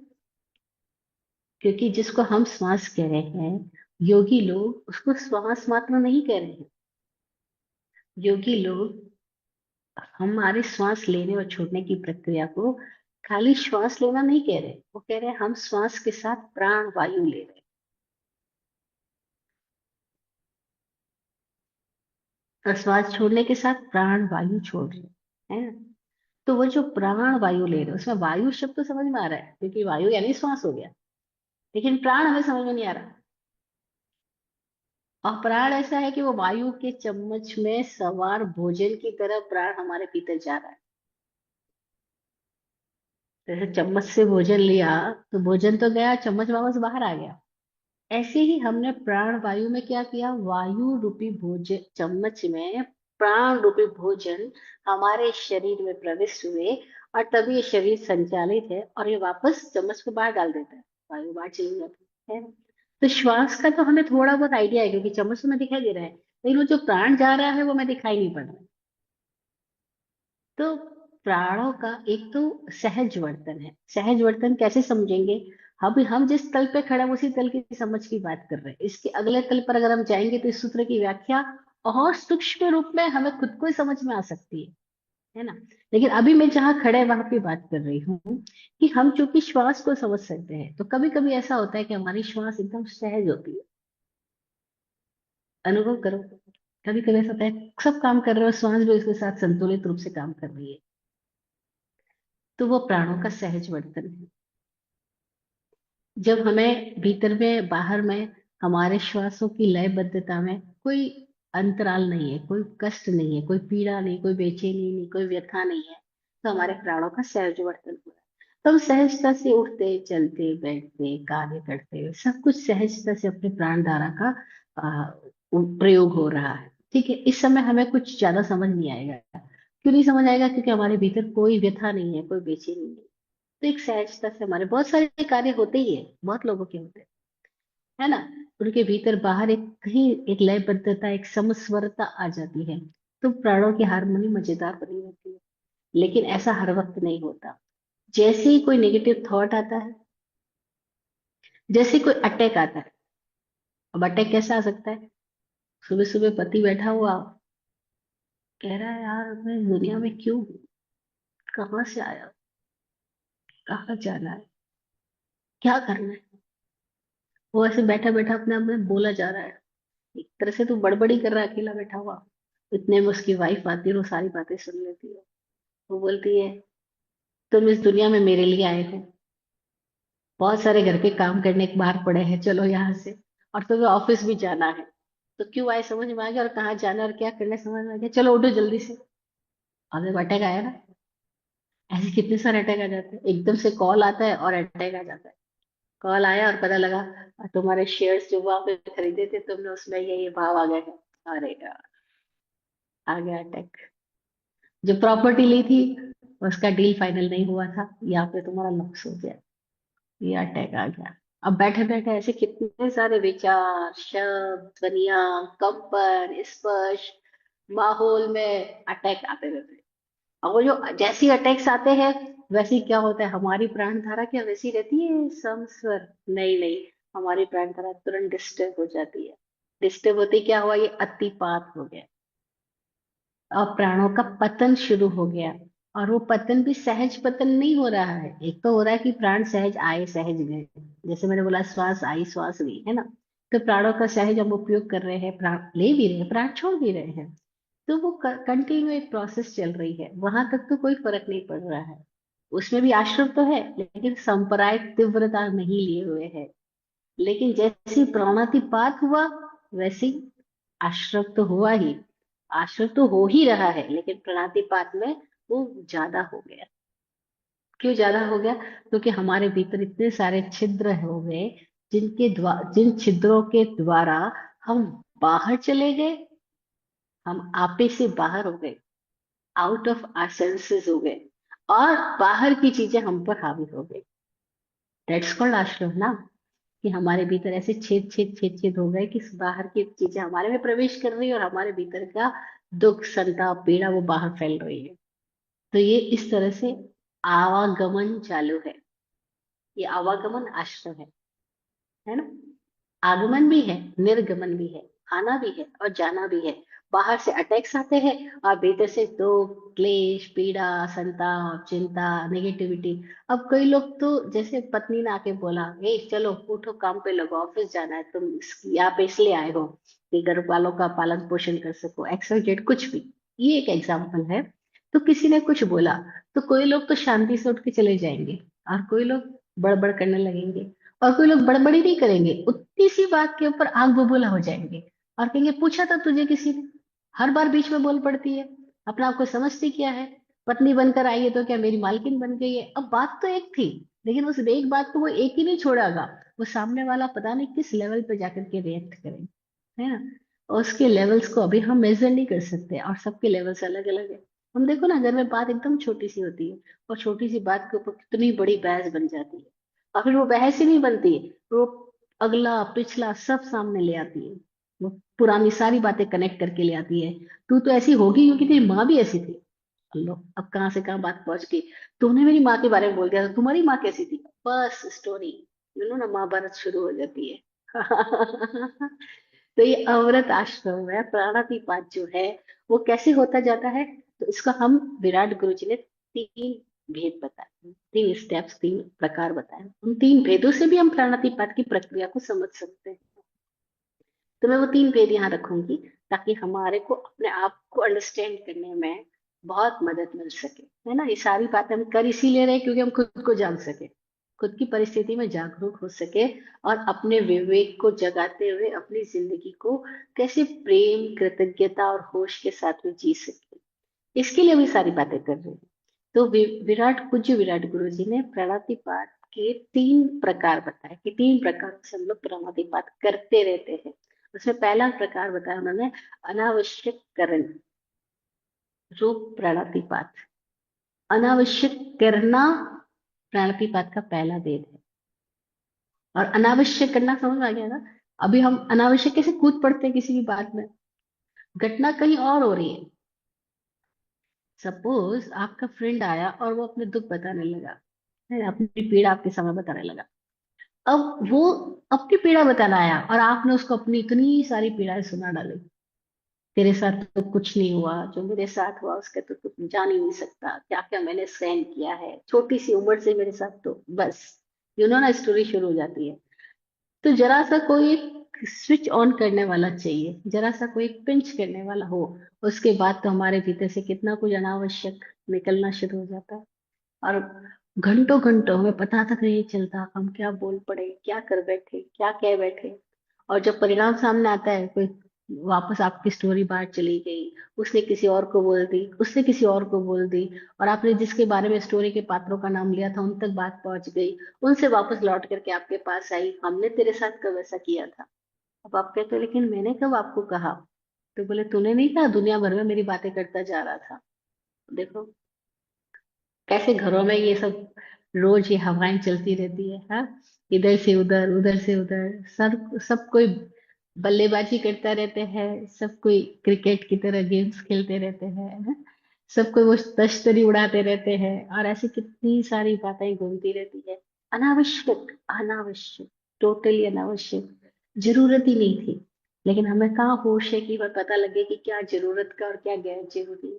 क्योंकि जिसको हम श्वास कह रहे हैं, योगी लोग उसको श्वास मात्र नहीं कह रहे हैं। योगी लोग हमारे श्वास लेने और छोड़ने की प्रक्रिया को खाली श्वास लेना नहीं कह रहे, वो कह रहे हैं हम श्वास के साथ प्राण वायु ले रहे हैं, और श्वास छोड़ने के साथ प्राण वायु छोड़ रहे हैं, है ना? तो वो जो प्राण वायु ले रहे हैं उसमें वायु शब्द तो समझ में आ रहा है, क्योंकि वायु यानी श्वास हो गया। लेकिन प्राण हमें समझ में नहीं आ रहा। और प्राण ऐसा है कि वो वायु के चम्मच में सवार भोजन की तरह प्राण हमारे भीतर जा रहा है। जैसे चम्मच से भोजन लिया तो भोजन तो गया, चम्मच वापस बाहर आ गया। ऐसे ही हमने प्राण वायु में क्या किया, वायु रूपी भोजन चम्मच में प्राण रूपी भोजन हमारे शरीर में प्रविष्ट हुए, और तभी ये शरीर संचालित है और ये वापस चम्मच को बाहर डाल देता है, वायु बाहर चली जाती है। तो श्वास का तो हमें थोड़ा बहुत आइडिया है, क्योंकि चम्मच तो हमें दिखाई दे रहा है, लेकिन वो जो प्राण जा रहा है वो हमें दिखाई नहीं पड़ रहा है। तो प्राणों का एक तो सहज वर्तन है। सहज वर्तन कैसे समझेंगे? हम जिस तल पे खड़े हैं उसी तल की समझ की बात कर रहे हैं। इसके अगले तल पर अगर हम जाएंगे तो इस सूत्र की व्याख्या और सूक्ष्म रूप में हमें खुद को ही समझ में आ सकती है ना? लेकिन अभी मैं जहाँ खड़े वहां पे बात कर रही हूँ कि हम चूंकि श्वास को समझ सकते हैं, तो कभी कभी ऐसा होता है कि हमारी श्वास एकदम सहज होती है। अनुभव करो, कभी कभी ऐसा होता है सब काम कर रहे हो, श्वास भी उसके साथ संतुलित रूप से काम कर रही है। तो वो प्राणों का सहज वर्तन है। जब हमें भीतर में बाहर में हमारे श्वासों की लयबद्धता में कोई अंतराल नहीं है, कोई कष्ट नहीं है, कोई पीड़ा नहीं, कोई बेचैनी नहीं, कोई व्यथा नहीं है, तो हमारे प्राणों का सहज वर्तन हो रहा है। तो हम सहजता से उठते चलते बैठते कार्य करते सब कुछ सहजता से अपने प्राण धारा का प्रयोग हो रहा है। ठीक है, इस समय हमें कुछ ज्यादा समझ नहीं आएगा। क्यों नहीं समझ आएगा? क्योंकि हमारे भीतर कोई व्यथा नहीं है, कोई बेचैनी नहीं है। तो एक सहजता से हमारे बहुत सारे कार्य होते ही है, बहुत लोगों के होते हैं, है ना? उनके भीतर बाहर एक कहीं एक लयबद्धता, एक समस्वरता आ जाती है, तो प्राणों की हारमोनी मजेदार बनी रहती है। लेकिन ऐसा हर वक्त नहीं होता। जैसे ही कोई नेगेटिव थॉट आता है, जैसे ही कोई अटैक आता है। अब अटैक कैसा आ सकता है? सुबह सुबह पति बैठा हुआ कह रहा है, यार मैं इस दुनिया में क्यों हूँ, कहाँ से आया, कहाँ जाना है, क्या करना है। वो ऐसे बैठा बैठा अपने आप में बोला जा रहा है। एक तरह से तो बड़बड़ी कर रहा है अकेला बैठा हुआ। इतने में उसकी वाइफ आती है और वो सारी बातें सुन लेती है। वो बोलती है, तुम इस दुनिया में मेरे लिए आए हो, बहुत सारे घर के काम करने के बाहर पड़े हैं, चलो यहाँ से, और तुम्हें ऑफिस भी जाना है, तो क्यों आए समझ में आ गया, और कहाँ जाना और क्या करना समझ में आ गया, चलो उठो जल्दी से। अबे भटक आया ना। ऐसे कितने सारे अटैक आ जाते हैं, एकदम से कॉल आता है और अटैक आ जाता है। कॉल आया और पता लगा तुम्हारे शेयर्स जो वहां पे खरीदे थे तुमने, उसमें ये भाव आ गया है। अरे यार, आ गया अटैक। जो प्रॉपर्टी ली थी उसका डील फाइनल नहीं हुआ था, यहाँ पे तुम्हारा लॉस हो गया, ये अटैक आ गया। अब बैठे बैठे ऐसे कितने सारे विचार, शब्द, ध्वनियां, कंपन, स्पर्श, माहौल में अटैक आते रहते हैं। और वो जो जैसी अटैक्स आते हैं, वैसे ही क्या होता है, हमारी प्राण धारा क्या वैसी रहती है समस्वर? नहीं नहीं, हमारी प्राण धारा तुरंत डिस्टर्ब हो जाती है। डिस्टर्ब होते क्या हुआ, ये अतिपात हो गया और प्राणों का पतन शुरू हो गया। और वो पतन भी सहज पतन नहीं हो रहा है। एक तो हो रहा है कि प्राण सहज आए सहज गए, जैसे मैंने बोला श्वास आई श्वास गई, है ना। तो प्राणों का सहज हम उपयोग कर रहे हैं, प्राण ले भी रहे हैं, प्राण छोड़ भी रहे हैं। तो वो कंटिन्यू एक प्रोसेस चल रही है, वहां तक तो कोई फर्क नहीं पड़ रहा है। उसमें भी आश्रम तो है, लेकिन संप्रायिक तीव्रता नहीं लिए हुए है। लेकिन जैसे प्राणातिपात हुआ, वैसे ही आश्रम तो हुआ ही, आश्रम तो हो ही रहा है, लेकिन प्राणातिपात में वो ज्यादा हो गया। क्यों ज्यादा हो गया? क्योंकि हमारे भीतर इतने सारे छिद्र हो गए, जिन छिद्रों के द्वारा हम बाहर चले गए, हम आपे से बाहर हो गए, आउट ऑफ आर सेंसेस हो गए, और बाहर की चीजें हम पर हावी हो गई। दैट्स कॉल्ड आश्रम ना। कि हमारे भीतर ऐसे छेद छेद छेद छेद हो गए कि बाहर की चीजें हमारे में प्रवेश कर रही है, और हमारे भीतर का दुख, संताप, पीड़ा वो बाहर फैल रही है। तो ये इस तरह से आवागमन चालू है। ये आवागमन आश्रम है ना। आगमन भी है, निर्गमन भी है, आना भी है और जाना भी है। बाहर से अटैक्स आते हैं, और भीतर से दुख, क्लेश, पीड़ा, संताप, चिंता, नेगेटिविटी। अब कई लोग तो, जैसे पत्नी ने आके बोला, ए चलो उठो, काम पे लगो, ऑफिस जाना है, तुम यहाँ पे इसलिए आए हो कि घर वालों का पालन पोषण कर सको, एक्सवाइजेड कुछ भी। ये एक एग्जाम्पल है। तो किसी ने कुछ बोला, तो कोई लोग तो शांति से उठ के चले जाएंगे, और कोई लोग बड़बड़ करने लगेंगे, और कोई लोग बड़बड़ी नहीं करेंगे, उतनी सी बात के ऊपर आग बबूला हो जाएंगे, और कहेंगे पूछा था तुझे किसी ने? हर बार बीच में बोल पड़ती है, अपना आपको समझती क्या है? पत्नी बनकर आई है तो क्या मेरी मालकिन बन गई है? अब बात तो एक थी, लेकिन उस एक बात को वो एक ही नहीं छोड़ागा, वो सामने वाला पता नहीं किस लेवल पे जाकर के रिएक्ट करें, है ना। और उसके लेवल्स को अभी हम मेजर नहीं कर सकते, और सबके लेवल्स अलग अलग है। हम देखो ना, घर में बात एकदम छोटी सी होती है, और छोटी सी बात के ऊपर कितनी बड़ी बहस बन जाती है। और फिर वो बहस ही नहीं बनती है, वो अगला पिछला सब सामने ले आती है। वो पुरानी सारी बातें कनेक्ट करके ले आती है। तू तो ऐसी होगी क्योंकि तेरी माँ भी ऐसी थी। लो, अब कहाँ से कहाँ बात पहुंच गई। तूने मेरी माँ के बारे में बोल दिया, तो तुम्हारी माँ कैसी थी, बस स्टोरी, ना महाभारत शुरू हो जाती है। तो ये अवरत आश्रम है, प्राणातिपात जो है, वो कैसे होता जाता है? तो इसका हम विराट गुरु जी ने तीन भेद बताए, तीन स्टेप्स, तीन प्रकार बताए। उन तीन भेदों से भी हम प्राणातिपात की प्रक्रिया को समझ सकते हैं। तो मैं वो तीन भेद यहाँ रखूंगी, ताकि हमारे को अपने आप को अंडरस्टैंड करने में बहुत मदद मिल सके, है ना। ये सारी बातें हम कर इसीलिए रहे क्योंकि हम खुद को जान सके, खुद की परिस्थिति में जागरूक हो सके, और अपने विवेक को जगाते हुए अपनी जिंदगी को कैसे प्रेम, कृतज्ञता और होश के साथ में जी सके, इसके लिए भी सारी बातें कर रहे हैं। तो विराट पूज्य विराट गुरु जी ने प्राणातिपात के तीन प्रकार बताए, कि तीन प्रकार से हम लोग प्राणातिपात करते रहते हैं। उसमें पहला प्रकार बताया उन्होंने, अनावश्यक करण रूप प्राणातिपात। अनावश्यक करना प्राणातिपात का पहला वेद है। और अनावश्यक करना समझ आ गया ना। अभी हम अनावश्यक कैसे कूद पड़ते हैं किसी भी बात में, घटना कहीं और हो रही है। सपोज आपका फ्रेंड आया और वो अपने दुख बताने लगा, है ना, अपनी पीड़ा आपके सामने बताने लगा। अब वो अपनी पीड़ा बताना आया, और आपने उसको अपनी इतनी सारी पीड़ाएं सुना डाली। तेरे साथ तो कुछ नहीं हुआ, जो मेरे साथ हुआ उसके तो तू जान ही नहीं सकता, क्या क्या मैंने सहन किया है, छोटी सी उम्र से मेरे साथ तो बस, ना स्टोरी शुरू हो जाती है। तो जरा सा कोई एक स्विच ऑन करने वाला चाहिए, जरा सा कोई एक पिंच करने वाला हो, उसके बाद तो हमारे भीतर से कितना कुछ अनावश्यक निकलना शुरू हो जाता है। और घंटों घंटों हमें पता तक नहीं चलता हम क्या बोल पड़े, क्या कर बैठे, क्या कह बैठे। और जब परिणाम सामने आता है, कोई वापस आपकी स्टोरी बाहर चली गई, उसने किसी और को बोल दी, उसने किसी और को बोल दी, और आपने जिसके बारे में स्टोरी के पात्रों का नाम लिया था उन तक बात पहुंच गई, उनसे वापस लौट करके आपके पास आई, हमने तेरे साथ कब ऐसा किया था। अब आप कहते हो लेकिन मैंने कब आपको कहा। तो बोले तूने नहीं कहा, दुनिया भर में मेरी बातें करता जा रहा था। देखो कैसे घरों में ये सब रोज ये हवाएं चलती रहती है, हाँ। इधर से उधर, उधर से उधर, सब सब कोई बल्लेबाजी करता रहते हैं, सब कोई क्रिकेट की तरह गेम्स खेलते रहते हैं, हाँ? सब कोई वो तश्तरी उड़ाते रहते हैं, और ऐसी कितनी सारी बातें घूमती रहती है। अनावश्यक, अनावश्यक, टोटली अनावश्यक, जरूरत ही नहीं थी। लेकिन हमें कहाँ होश है कि वह पता लगे कि क्या जरूरत का और क्या गैर जरूरी है।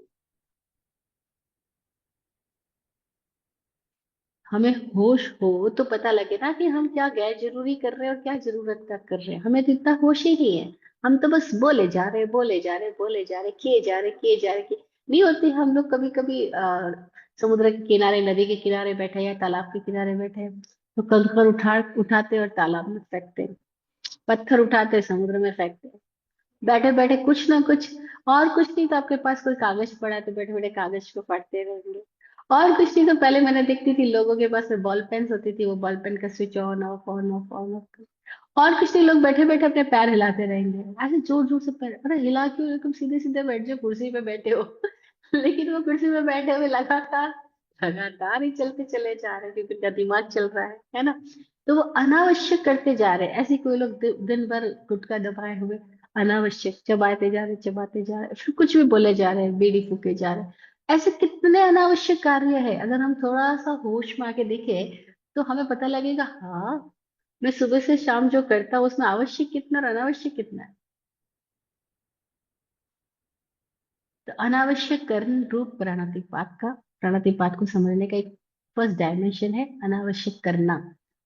हमें होश हो तो पता लगे ना कि हम क्या गैर जरूरी कर रहे हैं और क्या जरूरत का कर रहे हैं। हमें तो इतना होश ही नहीं है। हम तो बस बोले जा रहे, बोले जा रहे, बोले जा रहे, किए जा रहे, किए जा रहे, नहीं होती। हम लोग कभी कभी समुद्र के किनारे, नदी के किनारे बैठे या तालाब के किनारे बैठे हैं, तो कंकड़ उठाते और तालाब में फेंकते हैं, पत्थर उठाते समुद्र में फेंकते हैं, बैठे बैठे कुछ ना कुछ। और कुछ नहीं तो आपके पास कोई कागज पड़ा है तो बैठे बैठे कागज को पढ़ते रहेंगे। और कुछ नहीं तो पहले मैंने देखती थी लोगों के पास में बॉल पेन होती थी, वो बॉल पेन का switch on off, on off, on off. और कुछ नहीं, लोग बैठे बैठे अपने पैर हिलाते रहेंगे, ऐसे जोर जोर से पैर, अरे हिला क्यों, तुम सीधे सीधे बैठ जाओ, कुर्सी पे बैठे हो। लेकिन वो कुर्सी पे बैठे हुए लगातार लगातार ही चलते चले जा रहे हैं, क्योंकि उनका दिमाग चल रहा है ना। तो वो अनावश्यक करते जा रहे हैं। ऐसे कोई लोग दिन भर गुटखा दबाए हुए अनावश्यक चबाते जा रहे, चबाते जा रहे, फिर कुछ भी बोले जा रहे हैं, बीड़ी फूके जा रहे हैं। ऐसे कितने अनावश्यक कार्य है, अगर हम थोड़ा सा होश में आके देखें तो हमें पता लगेगा, हाँ, मैं सुबह से शाम जो करता हूँ उसमें आवश्यक कितना और अनावश्यक कितना है। तो अनावश्यक कर्ण रूप प्राणातिपात का, प्राणातिपात को समझने का एक फर्स्ट डायमेंशन है अनावश्यक करना।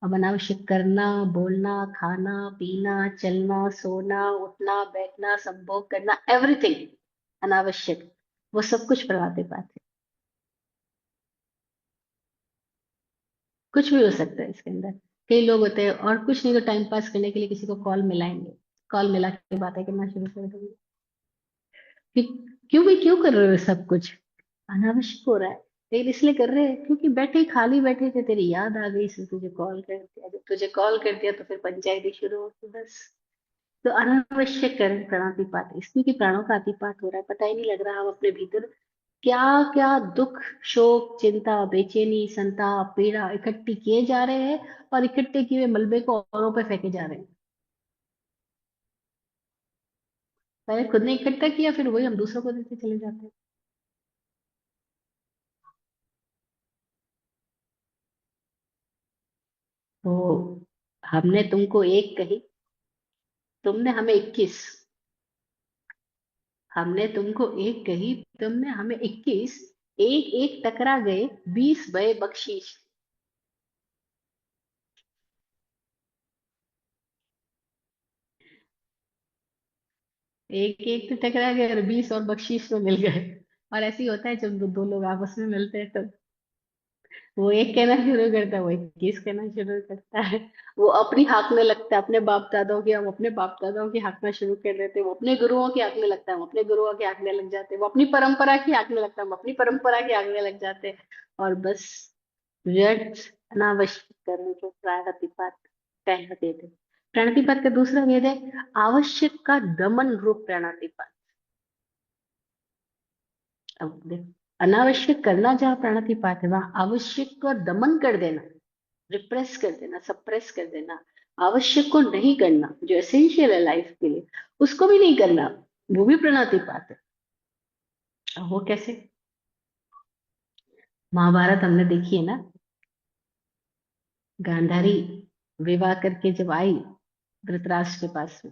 अब अनावश्यक करना, बोलना, खाना, पीना, चलना, सोना, उठना, बैठना, संभोग करना, एवरीथिंग अनावश्यक, वो सब कुछ प्राणातिपात है। कुछ भी हो सकता है इसके अंदर। कई लोग होते हैं और कुछ नहीं तो टाइम पास करने के लिए किसी को कॉल मिलाएंगे, कॉल मिला के बातें करना शुरू कर देंगे। कि क्यों भी क्यों कर रहे हो सब कुछ, अनावश्यक हो रहा है। लेकिन इसलिए कर रहे हैं क्योंकि बैठे खाली बैठे थे, तेरी याद आ गई इसलिए तुझे कॉल कर दिया, जब तुझे कॉल कर दिया तो फिर पंचायती शुरू होती बस। तो अनावश्यक करण प्राणातिपात, इसमें कि प्राणों का अतिपात हो रहा है, पता ही नहीं लग रहा हम अपने भीतर क्या क्या दुख, शोक, चिंता, बेचैनी, संताप, पीड़ा इकट्ठी किए जा रहे हैं, और इकट्ठे किए हुए मलबे को औरों पे फेंके जा रहे हैं। पहले खुद ने इकट्ठा किया, फिर वही हम दूसरों को देते चले जाते हैं। तो हमने तुमको एक कही, तुमने हमें 21। हमने तुमको एक कही, तुमने हमें 21। एक एक टकरा गए, 20 भये बख्शीश। एक एक तो टकरा गए और 20 और बख्शीश में मिल गए। और ऐसे ही होता है जब दो लोग आपस में मिलते हैं तो वो एक कहना शुरू करता है, वो 21 कहना शुरू करता है। वो अपनी हाँकने लगता है, अपने बाप दादाओं की, हम अपने बाप दादाओं की हाँकना शुरू कर देते हैं, वो अपने गुरुओं की हाँकने लगता है, हम अपने गुरुओं की हाँकने लग जाते हैं, वो अपनी परंपरा की हाँकने लगता है, हम अपनी परंपरा की हाँकने लग जाते हैं। और बस व्यर्थ अनावश्यक कर्म को प्राणातिपात कहते थे। प्राणातिपात का दूसरा वेद है आवश्यक का दमन रूप प्राणातिपात। अब देखो, अनावश्यक करना जहाँ प्राणातिपात है, वहां आवश्यक का दमन कर देना, रिप्रेस कर देना, सप्रेस कर देना, आवश्यक को नहीं करना, जो एसेंशियल है लाइफ के लिए, उसको भी नहीं करना, वो भी प्राणातिपात है। अब वो कैसे। महाभारत हमने देखी है ना। गांधारी विवाह करके जब आई धृतराष्ट्र के पास में,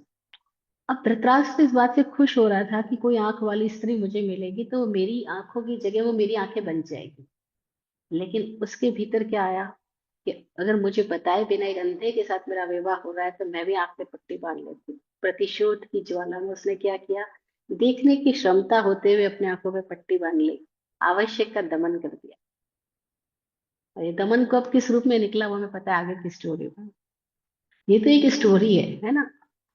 अब धृतराष्ट्र इस बात से खुश हो रहा था कि कोई आंख वाली स्त्री मुझे मिलेगी तो मेरी आंखों की जगह वो मेरी आंखें बन जाएगी। लेकिन उसके भीतर क्या आया कि अगर मुझे बताए बिना एक अंधे के साथ मेरा विवाह हो रहा है तो मैं भी आंख में पट्टी बांध लेती हूँ। प्रतिशोध की ज्वाला में उसने क्या किया, देखने की क्षमता होते हुए अपने आंखों में पट्टी बांध ली, आवश्यक का दमन कर दिया। और ये दमन कब किस रूप में निकला वो हमें पता है आगे की स्टोरी में। ये तो एक स्टोरी है ना।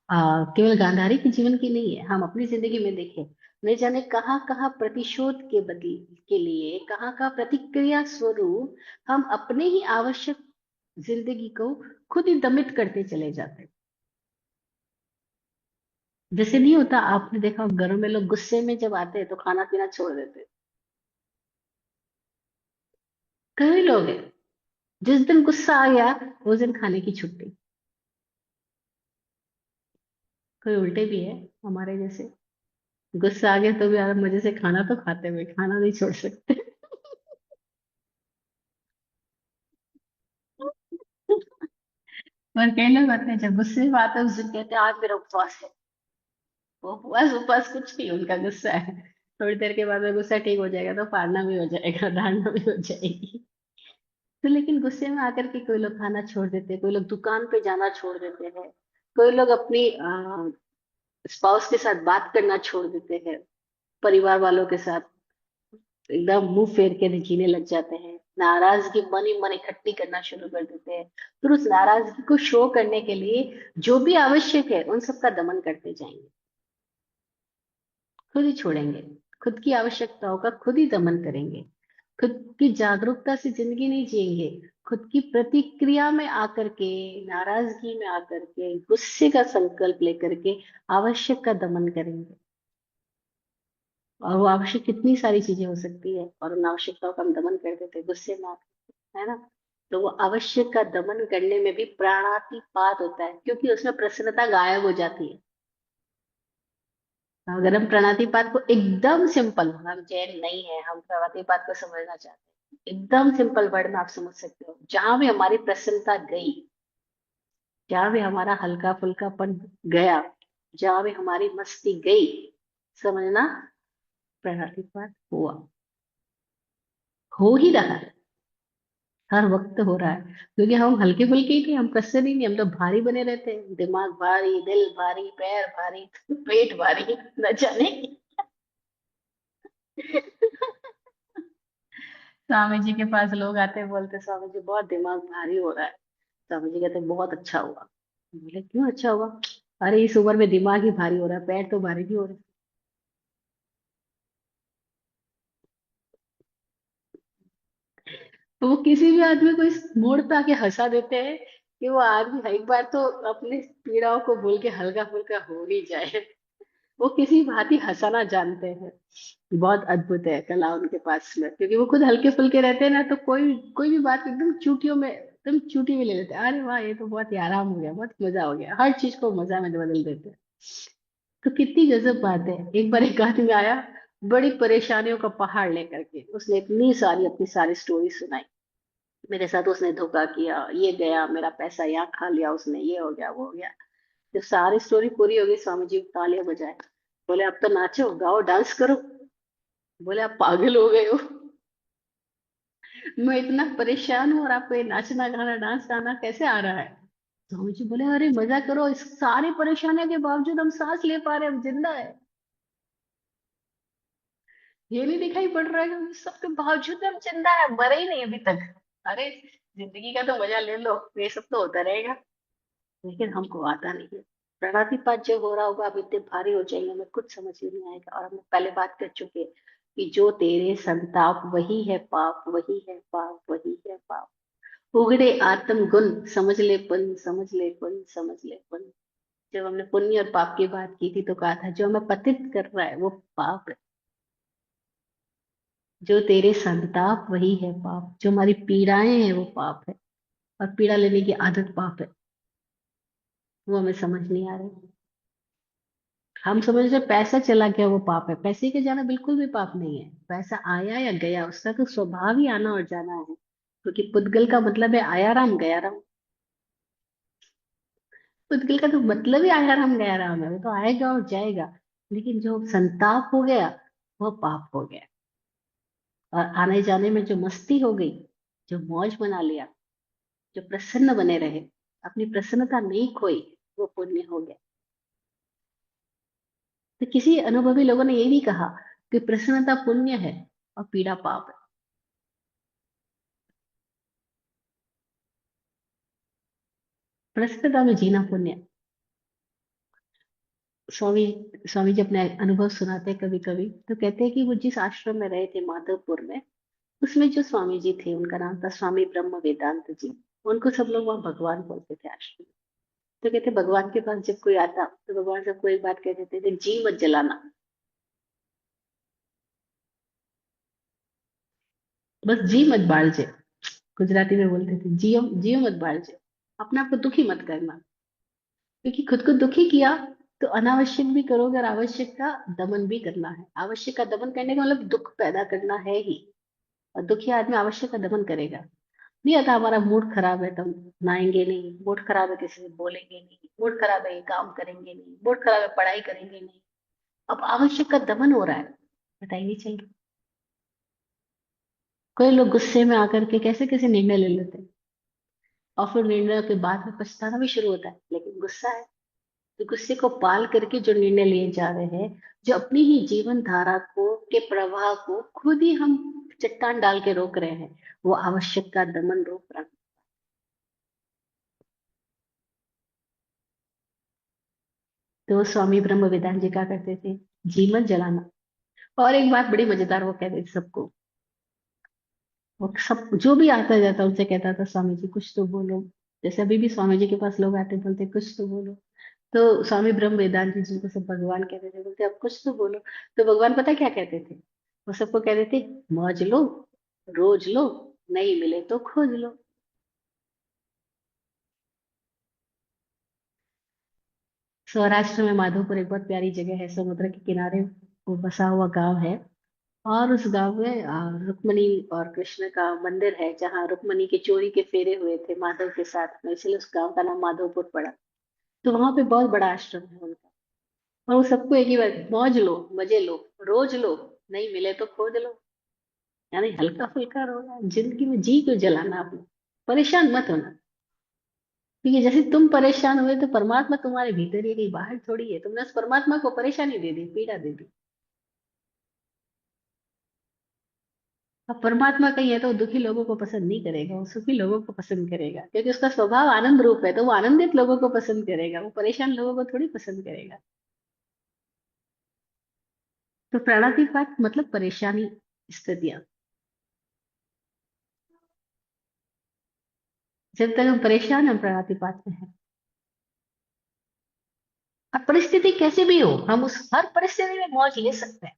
केवल गांधारी के जीवन की नहीं है, हम अपनी जिंदगी में देखें, न जाने कहाँ कहाँ प्रतिशोध के बदले के लिए, कहाँ कहाँ प्रतिक्रिया स्वरूप हम अपने ही आवश्यक जिंदगी को खुद ही दमित करते चले जाते हैं। जैसे नहीं होता, आपने देखा घरों में लोग गुस्से में जब आते हैं तो खाना पीना छोड़ देते हैं। कई लोग हैं, जिस दिन गुस्सा आ गया उस दिन खाने की छुट्टी। कोई उल्टे भी है हमारे जैसे, गुस्सा आ गया तो भी यार मजे से खाना तो खाते हुए, खाना नहीं छोड़ सकते। और कई लोग होते हैं जब गुस्से में आते हैं उस दिन कहते हैं आज मेरा उपवास है। वो उपवास उपवास कुछ नहीं, उनका गुस्सा है। थोड़ी देर के बाद में गुस्सा ठीक हो जाएगा तो फाड़ना भी हो जाएगा, डांटना भी हो जाएगी। तो लेकिन गुस्से में आकर के कोई लोग खाना छोड़ देते हैं, कोई लोग दुकान पे जाना छोड़ देते हैं, कोई लोग अपनी स्पाउस के साथ बात करना छोड़ देते हैं, परिवार वालों के साथ एकदम मुंह फेर के जीने लग जाते हैं, नाराजगी मन ही मन इकट्ठी करना शुरू कर देते हैं। फिर उस नाराजगी को शो करने के लिए जो भी आवश्यक है उन सबका दमन करते जाएंगे, खुद ही छोड़ेंगे, खुद की आवश्यकताओं का खुद ही दमन करेंगे, खुद की जागरूकता से जिंदगी नहीं जिएंगे, खुद की प्रतिक्रिया में आकर के, नाराजगी में आकर के, गुस्से का संकल्प लेकर के आवश्यक का दमन करेंगे। और वो आवश्यक कितनी सारी चीजें हो सकती है, और उन आवश्यकताओं का हम दमन कर देते हैं गुस्से में आकर, है ना। तो वो आवश्यक का दमन करने में भी प्राणातिपात होता है, क्योंकि उसमें प्रसन्नता गायब हो जाती है। अगर हम प्राणातिपात को एकदम सिंपल, हम जैन नहीं है, हम प्राणातिपात को समझना चाहते हैं, एकदम सिंपल वर्ड में आप समझ सकते हो, जहां भी हमारी प्रसन्नता गई, जहां भी हमारा हल्का फुल्कापन गया, जहां भी हमारी मस्ती गई, समझना प्राणातिपात हुआ, हो ही रहा है, हर वक्त हो रहा है। क्योंकि हम हल्के फुल्के ही नहीं, हम प्रसन्न ही नहीं, हम तो भारी बने रहते हैं, दिमाग भारी, दिल भारी, पैर भारी, पेट भारी, न जाने। स्वामी जी के पास लोग आते हैं, बोलते स्वामी जी बहुत दिमाग भारी हो रहा है। स्वामी जी कहते बहुत अच्छा हुआ। बोले क्यों अच्छा हुआ? अरे इस उम्र में दिमाग ही भारी हो रहा है, पैर तो भारी नहीं हो रहे। तो वो किसी भी आदमी को इस मोड़ पे आके हंसा देते हैं कि वो आदमी एक बार तो अपनी पीड़ाओं को भूल के हल्का फुल्का हो ही जाए। वो किसी भांति हंसाना जानते हैं। बहुत अद्भुत है कला उनके पास में, क्योंकि वो खुद हल्के फुल्के रहते हैं ना, तो कोई कोई भी बात एकदम चूटियों में, एकदम चूटी में ले लेते हैं, अरे वाह ये तो बहुत ही आराम हो गया, बहुत मजा हो गया, हर चीज को मजा में बदल देते हैं। तो कितनी गजब बात है। एक बार एक आदमी आया बड़ी परेशानियों का पहाड़ लेकर के, उसने इतनी सारी अपनी सारी स्टोरी सुनाई। मेरे साथ उसने धोखा किया, ये गया, मेरा पैसा यहाँ खा लिया उसने, ये हो गया वो हो गया। जब सारी स्टोरी पूरी हो गई, स्वामी जी तालियां बजाए, बोले अब तो नाचो गाओ डांस करो। बोले आप पागल हो गए हो, मैं इतना परेशान हूँ और आपको ये नाचना गाना डांस गाना कैसे आ रहा है? स्वामी जी बोले अरे मजा करो, इस सारी परेशानियों के बावजूद हम सांस ले पा रहे हैं, हम जिंदा है। ये नहीं दिखाई पड़ रहा है कि हम सबके बावजूद हम जिंदा है, मरे ही नहीं अभी तक। अरे जिंदगी का तो मजा ले लो, ये सब तो होता रहेगा। लेकिन हमको आता नहीं है। प्रणातिपात जब हो रहा होगा, अब इतने भारी हो जाएंगे, हमें कुछ समझ ही नहीं आएगा। और हम पहले बात कर चुके हैं कि जो तेरे संताप वही है पाप, वही है पाप, वही है पाप। उगड़े आत्म गुण, समझ ले पुन, समझ ले पुन, समझ ले पुन। जब हमने पुण्य और पाप की बात की थी तो कहा था जो हमें पतित कर रहा है वो पाप है। जो तेरे संताप वही है पाप, जो हमारी पीड़ाएं हैं वो पाप है। और पीड़ा लेने की आदत पाप है, वो हमें समझ नहीं आ रहा। हम समझ रहे पैसा चला गया वो पाप है, पैसे के जाना बिल्कुल भी पाप नहीं है। पैसा आया या गया उसका तो स्वभाव ही आना और जाना है, क्योंकि पुद्गल का मतलब है आया राम गया राम। पुद्गल का तो मतलब ही आया राम गया राम है, वो तो आएगा और जाएगा। लेकिन जो संताप हो गया वो पाप हो गया। और आने जाने में जो मस्ती हो गई, जो मौज बना लिया, जो प्रसन्न बने रहे, अपनी प्रसन्नता नहीं खोई, वो पुण्य हो गया। तो किसी अनुभवी लोगों ने ये भी कहा कि प्रसन्नता पुण्य है और पीड़ा पाप है। प्रसन्नता में जीना पुण्य है। स्वामी स्वामी जी अपने अनुभव सुनाते हैं कभी कभी, तो कहते हैं कि वो जिस आश्रम में रहे थे माधवपुर में, उसमें जो स्वामी जी थे उनका नाम था स्वामी ब्रह्म वेदांत जी। उनको सब लोग वहाँ भगवान बोलते थे आश्रम में। तो कहते भगवान के पास जब कोई आता तो भगवान सबको एक बात कहते थे, जी मत जलाना, बस जी मत बाळजे। गुजराती में बोलते थे, जियो जियो मत बाळजे, अपने आप को दुखी मत करना। क्योंकि खुद को दुखी किया तो अनावश्यक भी करोगे, और आवश्यक का दमन भी करना है। आवश्यक का दमन करने का मतलब दुख पैदा करना है ही। और दुखी आदमी आवश्यक का दमन करेगा। नहीं आता हमारा मूड खराब है तो हम नहाएंगे नहीं, मूड खराब है किसी से बोलेंगे नहीं, मूड खराब है ये काम करेंगे नहीं, मूड खराब है पढ़ाई करेंगे नहीं। अब आवश्यक का दमन हो रहा है, बताइए चाहिए। कोई लोग गुस्से में आकर के कैसे कैसे निर्णय ले लेते हैं, और फिर निर्णय के बाद में पछताना भी शुरू होता है, लेकिन गुस्सा है। तो गुस्से को पाल करके जो निर्णय लिए जा रहे हैं, जो अपनी ही जीवन धारा को के प्रवाह को खुद ही हम चट्टान डाल के रोक रहे हैं, वो आवश्यक का दमन रोक रहा है। तो स्वामी ब्रह्म वेदांत जी क्या करते थे, जीवन जलाना। और एक बात बड़ी मजेदार वो कहते थे सबको, वो सब जो भी आता जाता उनसे कहता था, स्वामी जी कुछ तो बोलो। जैसे अभी भी स्वामी जी के पास लोग आते बोलते कुछ तो बोलो। तो स्वामी ब्रह्म वेदांत जी जिनको सब भगवान कहते थे, बोलते अब कुछ तो बोलो। तो भगवान पता क्या कहते थे, वो सबको कहते थे, मौज लो, रोज लो, नहीं मिले तो खोज लो। सौराष्ट्र में माधोपुर एक बहुत प्यारी जगह है, समुद्र के किनारे वो बसा हुआ गांव है। और उस गांव में रुक्मणी और कृष्ण का मंदिर है, जहाँ रुक्मणी के चोरी के फेरे हुए थे माधव के साथ में, इसलिए उस गांव का नाम माधोपुर पड़ा। तो वहां पे बहुत बड़ा आश्रम है उनका। और वो सबको एक ही बात, मौज लो, मजे लो, रोज लो, नहीं मिले तो खोज लो। यानी हल्का फुल्का रोना, जिंदगी में जी क्यों जलाना आपने, परेशान मत होना। क्योंकि जैसे तुम परेशान हुए तो परमात्मा तुम्हारे भीतर ही है, कहीं बाहर थोड़ी है। तुमने उस परमात्मा को परेशानी दे दी, पीड़ा दे दी। अब परमात्मा कहीं है तो वो दुखी लोगों को पसंद नहीं करेगा, वो सुखी लोगों को पसंद करेगा, क्योंकि उसका स्वभाव आनंद रूप है, तो वो आनंदित लोगों को पसंद करेगा, वो परेशान लोगों को थोड़ी पसंद करेगा। तो प्राणातिपात मतलब परेशानी, स्थितियां। जब तक हम परेशान, हम प्राणातिपात में हैं। और परिस्थिति कैसे भी हो, हम उस हर परिस्थिति में मौज ले सकते हैं।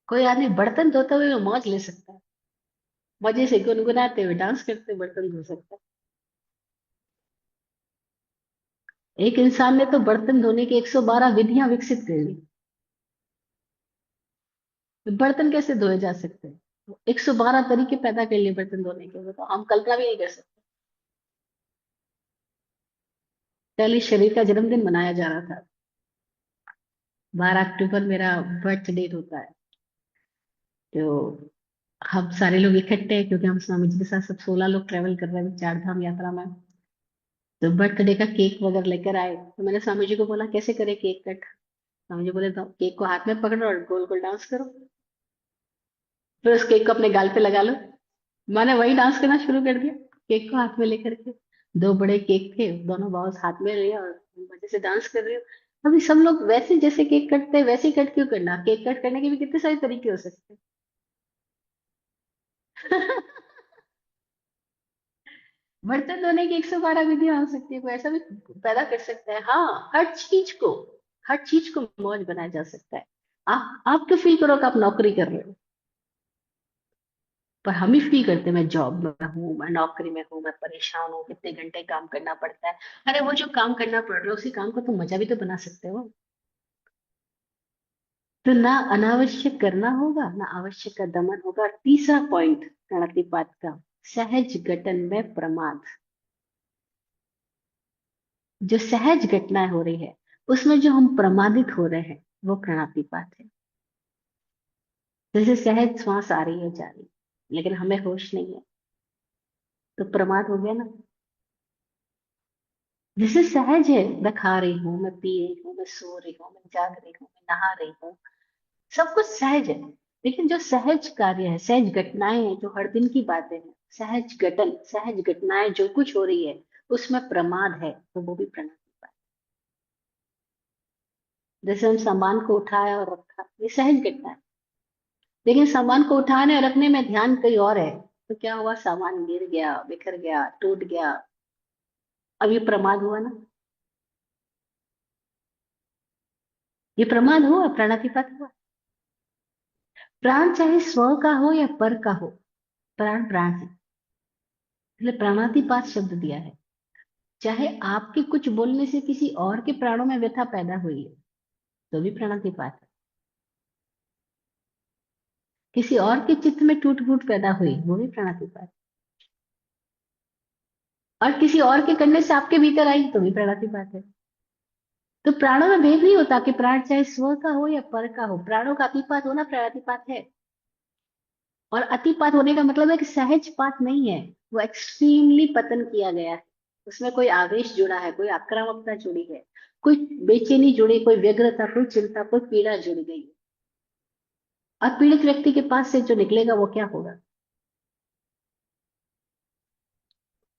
कोई आदमी बर्तन धोते हुए मौज ले सकता है, मजे से गुनगुनाते हुए डांस करते हुए बर्तन धो सकता है। एक इंसान ने तो बर्तन धोने की 112 विधियां विकसित कर ली। तो बर्तन कैसे धोए जा सकते हैं, 112 तरीके पैदा कर लिए बर्तन धोने के, तो हम कल्पना भी नहीं कर सकते। कल इस शरीर का जन्मदिन मनाया जा रहा था। 12 अक्टूबर मेरा बर्थ डेट होता है। तो हम सारे लोग इकट्ठे हैं, क्योंकि हम स्वामी जी के साथ सब 16 लोग ट्रेवल कर रहे हैं चार धाम यात्रा में। तो बर्थडे का केक वगैरह लेकर आए, तो मैंने स्वामी जी को बोला कैसे करें केक कट। स्वामी जी बोले तो केक को हाथ में पकड़ो और गोल गोल डांस करो, फिर उस केक को अपने गाल पे लगा लो। मैंने वही डांस करना शुरू कर दिया, केक को हाथ में लेकर के। दो बड़े केक थे, दोनों बाउस हाथ में लिया और मजे से डांस कर रही हूँ। अभी सब लोग वैसे जैसे केक कटते हैं वैसे ही कट क्यों करना, केक कट करने के भी कितने सारे तरीके हो सकते हैं। बर्तन धोने की 112 विधियां हो सकती है, कोई ऐसा भी पैदा कर सकता है। हाँ, हर चीज को मौज बनाया जा सकता है। आप तो फील करो कि आप नौकरी कर रहे हो, पर हम ही फील करते हैं, मैं जॉब में हूँ, मैं नौकरी में हूँ, मैं परेशान हूँ, कितने घंटे काम करना पड़ता है। अरे वो जो काम करना पड़ रहा है उसी काम को तुम मजा भी तो बना सकते हो। तो ना अनावश्यक करना होगा, ना आवश्यक का दमन होगा। और तीसरा पॉइंट प्रणतिपात का, सहज घटन में प्रमाद। जो सहज घटनाएं हो रही है उसमें जो हम प्रमादित हो रहे हैं, वो प्रणतिपात है। जैसे सहज श्वास आ रही है जा रही है, लेकिन हमें होश नहीं है, तो प्रमाद हो गया ना। जैसे सहज है, मैं खा रही हूँ, मैं पी रही हूँ, मैं सो रही हूँ, मैं जाग रही हूँ, मैं नहा रही हूँ, सब कुछ सहज है। लेकिन जो सहज कार्य है, सहज घटनाएं हैं, जो हर दिन की बातें हैं, सहज घटनाएं जो कुछ हो रही है, उसमें प्रमाद है, तो वो भी प्रणातिपात। जैसे हम सामान को उठाया और रखा, ये सहज घटना है। लेकिन सामान को उठाने और रखने में ध्यान कहीं और है, तो क्या हुआ, सामान गिर गया, बिखर गया, टूट गया। अब ये प्रमाद हुआ ना, ये प्रमाद हुआ, प्राणातिपात हुआ। प्राण चाहे स्व का हो या पर का हो, प्राण प्राण है, इसलिए प्राणातिपात शब्द दिया है। चाहे आपके कुछ बोलने से किसी और के प्राणों में व्यथा पैदा हुई है, तो भी प्राणातिपात है। किसी और के चित्त में टूट फूट पैदा हुई, वो भी प्राणातिपात है। और किसी और के करने से आपके भीतर आई, तो भी प्राणातिपात है। तो प्राणों में भेद नहीं होता कि प्राण चाहे स्व का हो या पर का हो, प्राणों का अतिपात होना प्राणातिपात है। और अतिपात होने का मतलब है कि सहज पात नहीं है, वो एक्सट्रीमली पतन किया गया है। उसमें कोई आवेश जुड़ा है, कोई आक्रामकता जुड़ी है, कोई बेचैनी जुड़ी, कोई व्यग्रता, कोई चिंता, कोई पीड़ा जुड़ गई है। और पीड़ित व्यक्ति के पास से जो निकलेगा वो क्या होगा।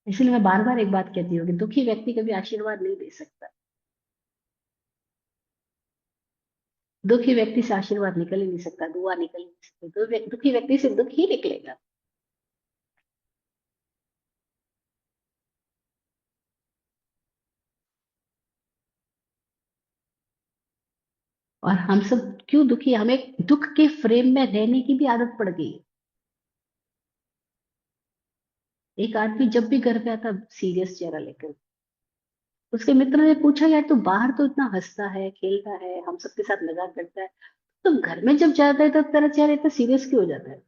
इसलिए मैं बार बार एक बात कहती हूँ कि दुखी व्यक्ति कभी आशीर्वाद नहीं दे सकता। दुखी व्यक्ति से आशीर्वाद निकल ही नहीं सकता, दुआ निकल ही नहीं सकती, दुखी व्यक्ति से दुख ही निकलेगा। और हम सब क्यों दुखी, हमें दुख के फ्रेम में रहने की भी आदत पड़ गई है। एक आदमी जब भी घर पे आता सीरियस चेहरा लेकर, उसके मित्र ने पूछा, यार तू बाहर तो इतना हंसता है, खेलता है, हम सबके साथ मजाक करता है, तो घर में जब जाता है तो तेरा चेहरा इतना सीरियस क्यों हो जाता है।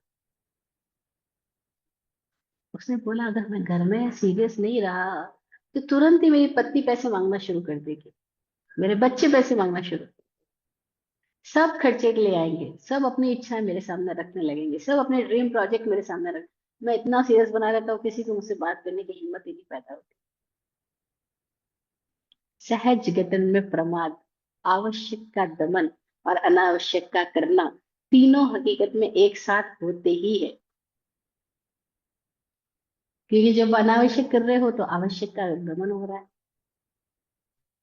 उसने बोला, अगर मैं घर में सीरियस नहीं रहा तो तुरंत ही मेरी पत्नी पैसे मांगना शुरू कर देगी, मेरे बच्चे पैसे मांगना शुरू, सब खर्चे के लिए आएंगे, सब अपनी इच्छाएं मेरे सामने रखने लगेंगे, सब अपने ड्रीम प्रोजेक्ट मेरे सामने रख, मैं इतना सीरियस बना रहता हूँ, किसी को मुझसे बात करने की हिम्मत ही नहीं पैदा होती। सहज गठन में प्रमाद, आवश्यक का दमन और अनावश्यक का करना, तीनों हकीकत में एक साथ होते ही है। क्योंकि जब अनावश्यक कर रहे हो तो आवश्यक का दमन हो रहा है,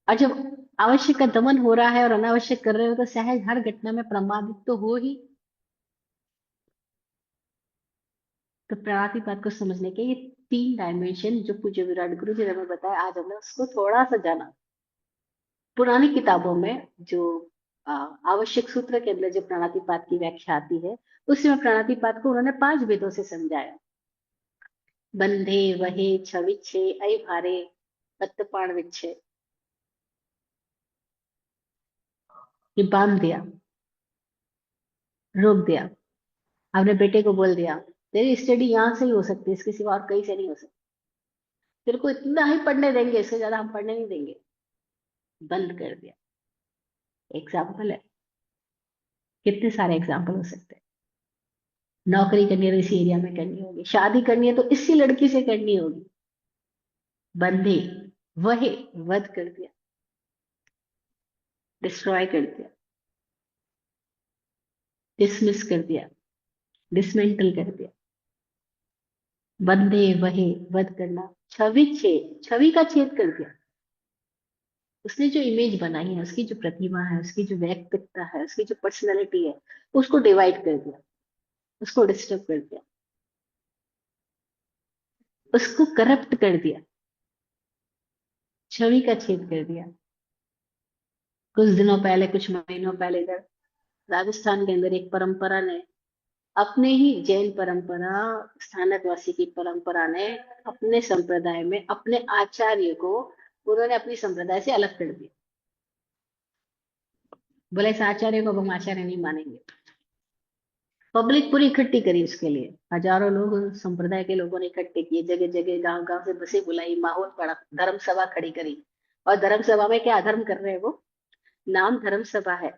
और जब आवश्यक का दमन हो रहा है और अनावश्यक कर रहे हो तो सहज हर घटना में प्रमादित तो हो ही। तो प्राणातिपात को समझने के ये तीन डायमेंशन जो पूज्य विराट गुरु जी ने हमें बताया, आज हमने उसको थोड़ा सा जाना। पुरानी किताबों में जो आ, आवश्यक सूत्र के अंदर जो प्राणातिपात की व्याख्या आती है, उसमें प्राणातिपात को उन्होंने 5 भेदों से समझाया। बंधे वहे छविच्छे ऐ भारे पत्तपाण विच्छे, कि बांध दिया, रोक दिया, आपने बेटे को बोल दिया तेरी स्टडी यहाँ से ही हो सकती है, इसके सिवा और कहीं से नहीं हो सकती, तेरे को इतना ही पढ़ने देंगे, इससे ज्यादा हम पढ़ने नहीं देंगे, बंद कर दिया। एग्जाम्पल है, कितने सारे एग्जाम्पल हो सकते हैं। नौकरी करनी है तो इसी एरिया में करनी होगी, शादी करनी है तो इसी लड़की से करनी होगी, बंधे, वही, वध कर दिया, डिस्ट्रॉय कर दिया, डिसमिस कर दिया, डिसमेंटल कर दिया। बंधे वहे, वध करना। छवि छेद, छवि का छेद कर दिया। उसने जो इमेज बनाई है, उसकी जो प्रतिमा है, उसकी जो व्यक्तित्व है, उसकी जो पर्सनैलिटी है, उसको डिवाइड कर दिया, उसको डिस्टर्ब कर दिया, उसको करप्ट कर दिया, छवि का छेद कर दिया। कुछ दिनों पहले, कुछ महीनों पहले इधर राजस्थान के अंदर एक परंपरा ने, अपने ही जैन परंपरा, स्थानक वासी की परंपरा ने, अपने संप्रदाय में अपने आचार्य को, उन्होंने अपनी संप्रदाय से अलग कर दिया। बोले इस आचार्य को अब हम आचार्य नहीं मानेंगे। पब्लिक पूरी इकट्ठी करी उसके लिए, हजारों लोग संप्रदाय के लोगों ने इकट्ठे किए, जगह जगह गांव गांव से बसें बुलाई, माहौल पड़ा, धर्म सभा खड़ी करी। और धर्म सभा में क्या अधर्म कर रहे हैं वो, नाम धर्म सभा है,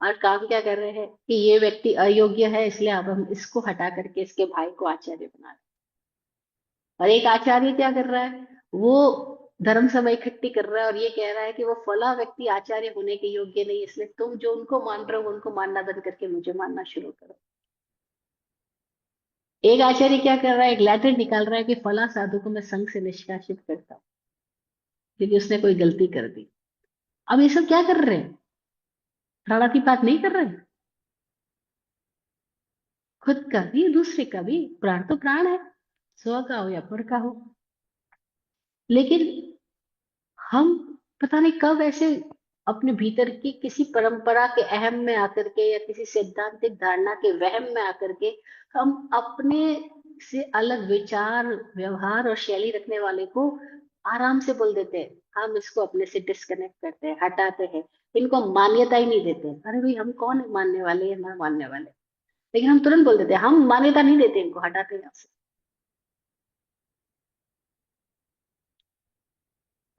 और काम क्या कर रहे हैं कि ये व्यक्ति अयोग्य है, इसलिए अब हम इसको हटा करके इसके भाई को आचार्य बना रहे हैं। और एक आचार्य क्या कर रहा है, वो धर्म सभा इकट्ठी कर रहा है और ये कह रहा है कि वो फला व्यक्ति आचार्य होने के योग्य नहीं, इसलिए तुम जो उनको मान रहे हो उनको मानना बंद करके मुझे मानना शुरू करो। एक आचार्य क्या कर रहा है, एक लेटर निकाल रहा है कि फला साधु को मैं संघ से निष्कासित करता हूँ क्योंकि उसने कोई गलती कर दी। अब ये सब क्या कर रहे हैं, प्राणातिपात नहीं कर रहे, खुद का भी दूसरे का भी। प्राण तो प्राण है, स्व का हो या पर का हो। लेकिन हम पता नहीं कब ऐसे अपने भीतर की किसी परंपरा के अहम में आकर के या किसी सैद्धांतिक धारणा के वहम में आकर के हम अपने से अलग विचार, व्यवहार और शैली रखने वाले को आराम से बोल देते हैं। हम इसको अपने से डिस्कनेक्ट करते हैं, हटाते हैं, इनको मान्यता ही नहीं देते। अरे भाई हम कौन है मानने वाले या ना मानने वाले, लेकिन हम तुरंत बोल देते हैं, हम मान्यता नहीं देते, इनको हटाते हैं यहाँ से।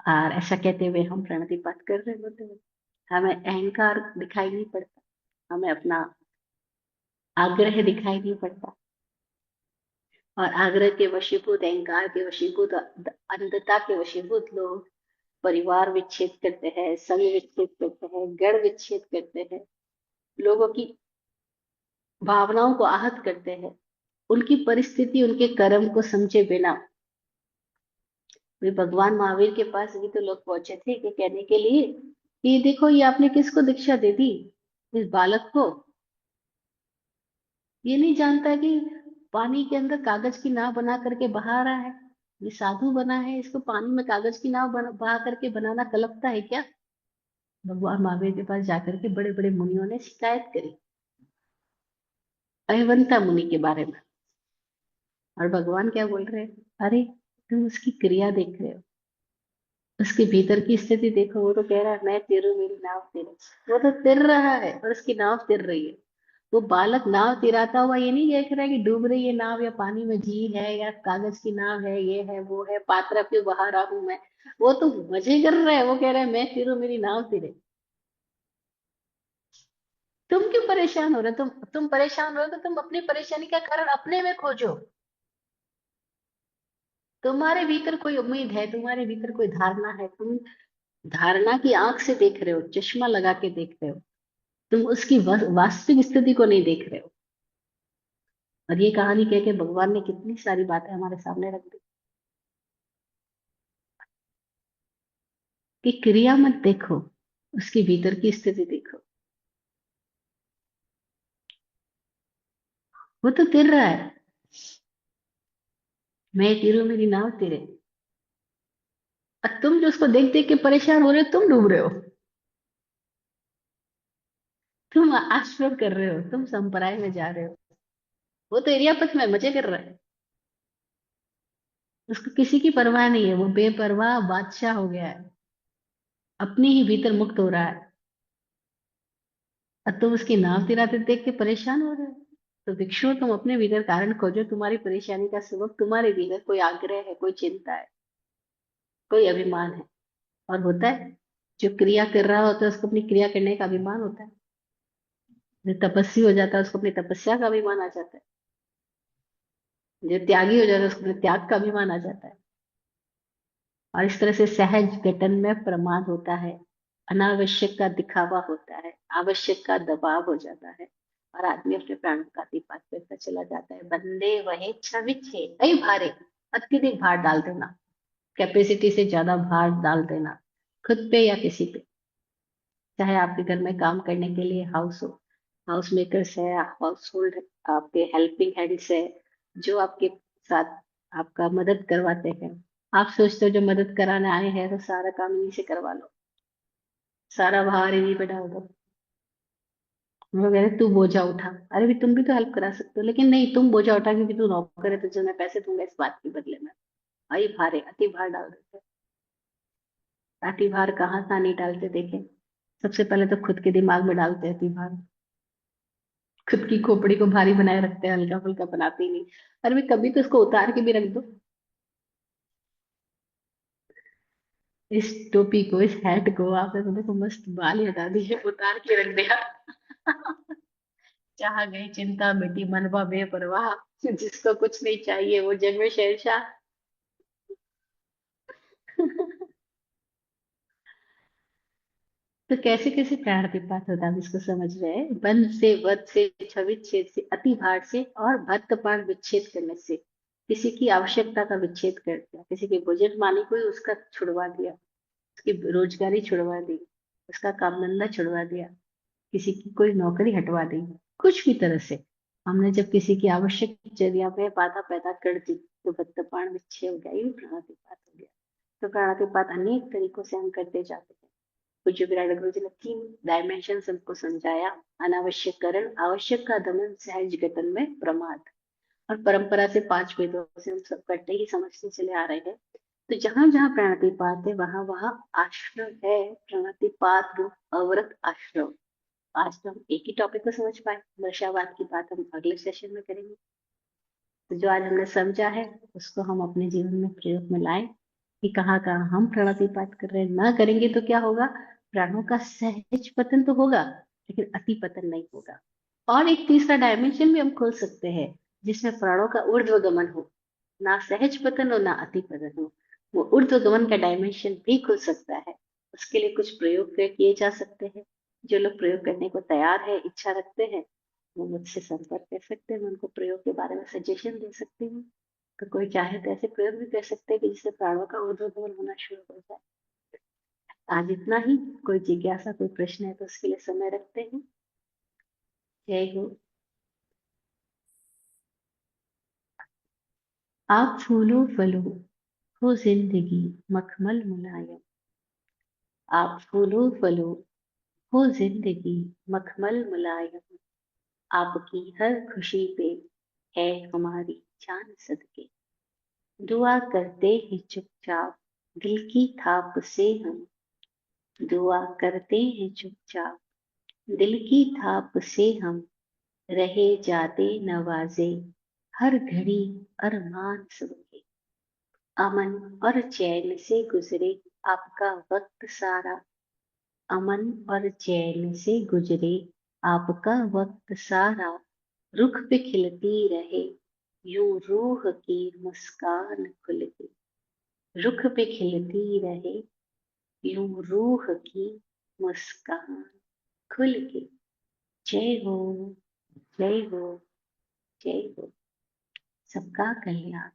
और ऐसा कहते हुए हम प्रणतिपात कर रहे होते हैं। हमें अहंकार दिखाई नहीं पड़ता, हमें अपना आग्रह दिखाई नहीं पड़ता। और आग्रह के वशीभूत, अहंकार के वशीभूत, अंधता के वशीभूत लोग परिवार विच्छेद करते हैं, संघ विच्छेद करते हैं, गण विच्छेद करते हैं, लोगों की भावनाओं को आहत करते हैं, उनकी परिस्थिति, उनके कर्म को समझे बिना। वे भगवान महावीर के पास भी तो लोग पहुंचे थे कि कहने के लिए कि देखो ये आपने किसको दीक्षा दे दी, इस बालक को। ये नहीं जानता कि पानी के अंदर कागज की नाव बना करके बहा रहा है। ये साधु बना है, इसको पानी में कागज की नाव बहा करके बनाना कल्पता है क्या? भगवान महावीर के पास जाकर के बड़े बड़े मुनियों ने शिकायत करी, अहिवंता मुनि के बारे में। और भगवान क्या बोल रहे हैं? अरे तुम उसकी क्रिया देख रहे हो, उसके भीतर की स्थिति देखो। वो तो कह रहा है मैं तिरू मेरी नाव तिरे, वो तो तिर रहा है और उसकी नाव तिर रही है। वो बालक नाव तिराता हुआ ये नहीं देख रहा है कि डूब रही है नाव, या पानी में झील है, या कागज की नाव है, ये है वो है, पात्रा क्यों बहा रहा हूं मैं। वो तो मजे कर रहा है, वो कह रहा है मैं तिरू मेरी नाव तिरे। तुम क्यों परेशान हो रहे हो? तुम परेशान हो रहे हो तो तुम अपनी परेशानी का कारण अपने में खोजो। तुम्हारे भीतर कोई उम्मीद है, तुम्हारे भीतर कोई धारणा है, तुम धारणा की आंख से देख रहे हो, चश्मा लगा के देख रहे हो, तुम उसकी वास्तविक स्थिति को नहीं देख रहे हो। और ये कहानी कह के भगवान ने कितनी सारी बातें हमारे सामने रख दी कि क्रिया मत देखो, उसके भीतर की स्थिति देखो। वो तो तिर रहा है, मैं तीरों मेरी नाव तेरे। और तुम जो उसको देख देख के परेशान हो रहे हो, तुम डूब रहे हो, तुम आश्रम कर रहे हो, तुम संप्राय में जा रहे हो। वो तो एरियापथ में मजे कर रहा है, उसको किसी की परवाह नहीं है, वो बेपरवाह बादशाह हो गया है, अपने ही भीतर मुक्त हो रहा है। और तुम उसकी नाव तिराते देख के परेशान हो रहे हो। तो भिक्षु तुम अपने भीतर कारण खोजो, तुम्हारी परेशानी का सबब तुम्हारे भीतर कोई आग्रह है, कोई चिंता है, कोई अभिमान है। और होता है, जो क्रिया कर रहा होता है उसको अपनी क्रिया करने का अभिमान होता है। जो तपस्वी हो जाता है उसको अपनी तपस्या का अभिमान आ जाता है। जो त्यागी हो जाता है उसको अपने त्याग का अभिमान आ जाता है। और इस तरह से सहज गठन में प्रमाद होता है, अनावश्यक का दिखावा होता है, आवश्यक का दबाव हो जाता है, और आदमी अपने प्राणों का दीपात करता चला जाता है। बंदे वही छविछे कई भारे, अत्यधिक भार डाल देना, कैपेसिटी से ज्यादा भार डाल देना, खुद पे या किसी पे। चाहे आपके घर में काम करने के लिए हाउस मेकर्स है, हाउस होल्ड, आपके हेल्पिंग हैंड्स है, जो आपके साथ आपका मदद करवाते हैं। आप सोचते हो जो मदद कराने आए हैं तो सारा काम इन्हीं से करवा लो, सारा भार इन्हीं पे डाल दो। वो कह रहे तू बोझा उठा। अरे भी तुम भी तो हेल्प करा सकते हो, लेकिन नहीं, तुम बोझा उठा क्योंकि तू नौकर है, तुझे मैं पैसे दूंगा इस बात के बदले में। आई भारे अति भार डाल देते हैं। अति भार कहाँ कहाँ नहीं डालते देखे? सबसे पहले तो खुद के दिमाग में डालते हैं अति भार, खुद की खोपड़ी को भारी बनाए रखते हैं, हल्का फुल्का बनाते ही नहीं। अरे भी कभी तो इसको उतार के भी रख दो, इस टोपी को, इस हैट को। आपने तो देखो मस्त बाल ही हटा दिए, उतार के रख दिया। चाह गई चिंता मिटी मनवा बेपरवाह, जिसको कुछ नहीं चाहिए वो जन्मे शहंशाह। तो कैसे कैसे प्राणातिपात होता है, हम इसको समझ रहे हैं। बंध से, वध से, छविच्छेद से, अति भार से, और भक्तपात विच्छेद करने से। किसी की आवश्यकता का विच्छेद कर दिया, किसी की बजट मानी कोई, उसका छुड़वा दिया, उसकी रोजगारी छुड़वा दी, उसका काम धंधा छुड़वा दिया, किसी की कोई नौकरी हटवा दी, कुछ भी तरह से हमने जब किसी की आवश्यक जरिया में बाधा पैदा कर दी, तो बद्धपाण विच्छेद हो गया, ये भी प्राणातिपात हो गया। तो प्राणातिपात अनेक तरीकों से हम करते जाते हैं। पूज्य विराट गुरु जी ने 3 डायमेंशन हमको समझाया। अनावश्यक करण, आवश्यक का दमन, सहज गठन में प्रमाद। और परंपरा से 5 वेदों से हम सब करते ही समझते चले आ रहे हैं। तो जहां जहां प्राणातिपात है, वहां वहां आश्रम है। प्राणातिपात रूप अवरत आश्रम। आज तो हम एक ही टॉपिक को समझ पाए, वर्षावाद की बात हम अगले सेशन में करेंगे। तो जो आज हमने समझा है, उसको हम अपने जीवन में प्रयोग में लाएं कि कहाँ कहाँ हम प्रणतिपात कर रहे हैं। ना करेंगे तो क्या होगा? प्राणों का सहज पतन तो होगा, लेकिन अति पतन नहीं होगा। और एक तीसरा डायमेंशन भी हम खोल सकते हैं, जिसमें प्राणों का ऊर्ध्वगमन हो, ना सहज पतन हो ना अति पतन हो। वो ऊर्ध्वगमन का डायमेंशन भी खुल सकता है। उसके लिए कुछ प्रयोग किए जा सकते हैं। जो लोग प्रयोग करने को तैयार है, इच्छा रखते हैं, वो मुझसे संपर्क कर सकते हैं। मैं उनको प्रयोग के बारे में सजेशन दे सकती हूँ। तो कोई चाहे तो ऐसे प्रयोग भी कर सकते हैं कि जिससे प्राणों का ऊर्ध्वगमन होना शुरू हो जाए। आज इतना ही। कोई जिज्ञासा, कोई प्रश्न है तो उसके लिए समय रखते हैं। जय हो। आप फूलो फलो, हो जिंदगी मखमल मुलायम। आप फूलो फलो, हो जिंदगी मखमल मुलायम। आपकी हर खुशी पे है हमारी जान सदके। दुआ करते हैं चुपचाप, दिल की थाप से हम। दुआ करते हैं चुपचाप, दिल की थाप से हम। रहे जाते नवाजे, हर घड़ी अरमान सबके। अमन और चैन से गुजरे आपका वक्त सारा। अमन और चैन से गुजरे आपका वक्त सारा। रुख पे खिलती रहे यूं रूह की मुस्कान खुल के। रुख पे खिलती रहे यूं रूह की मुस्कान खुल के। जय हो, जय हो, जय हो। सबका कल्याण।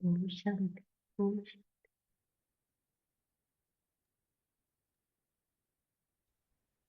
ओम शांति। ओम शांति।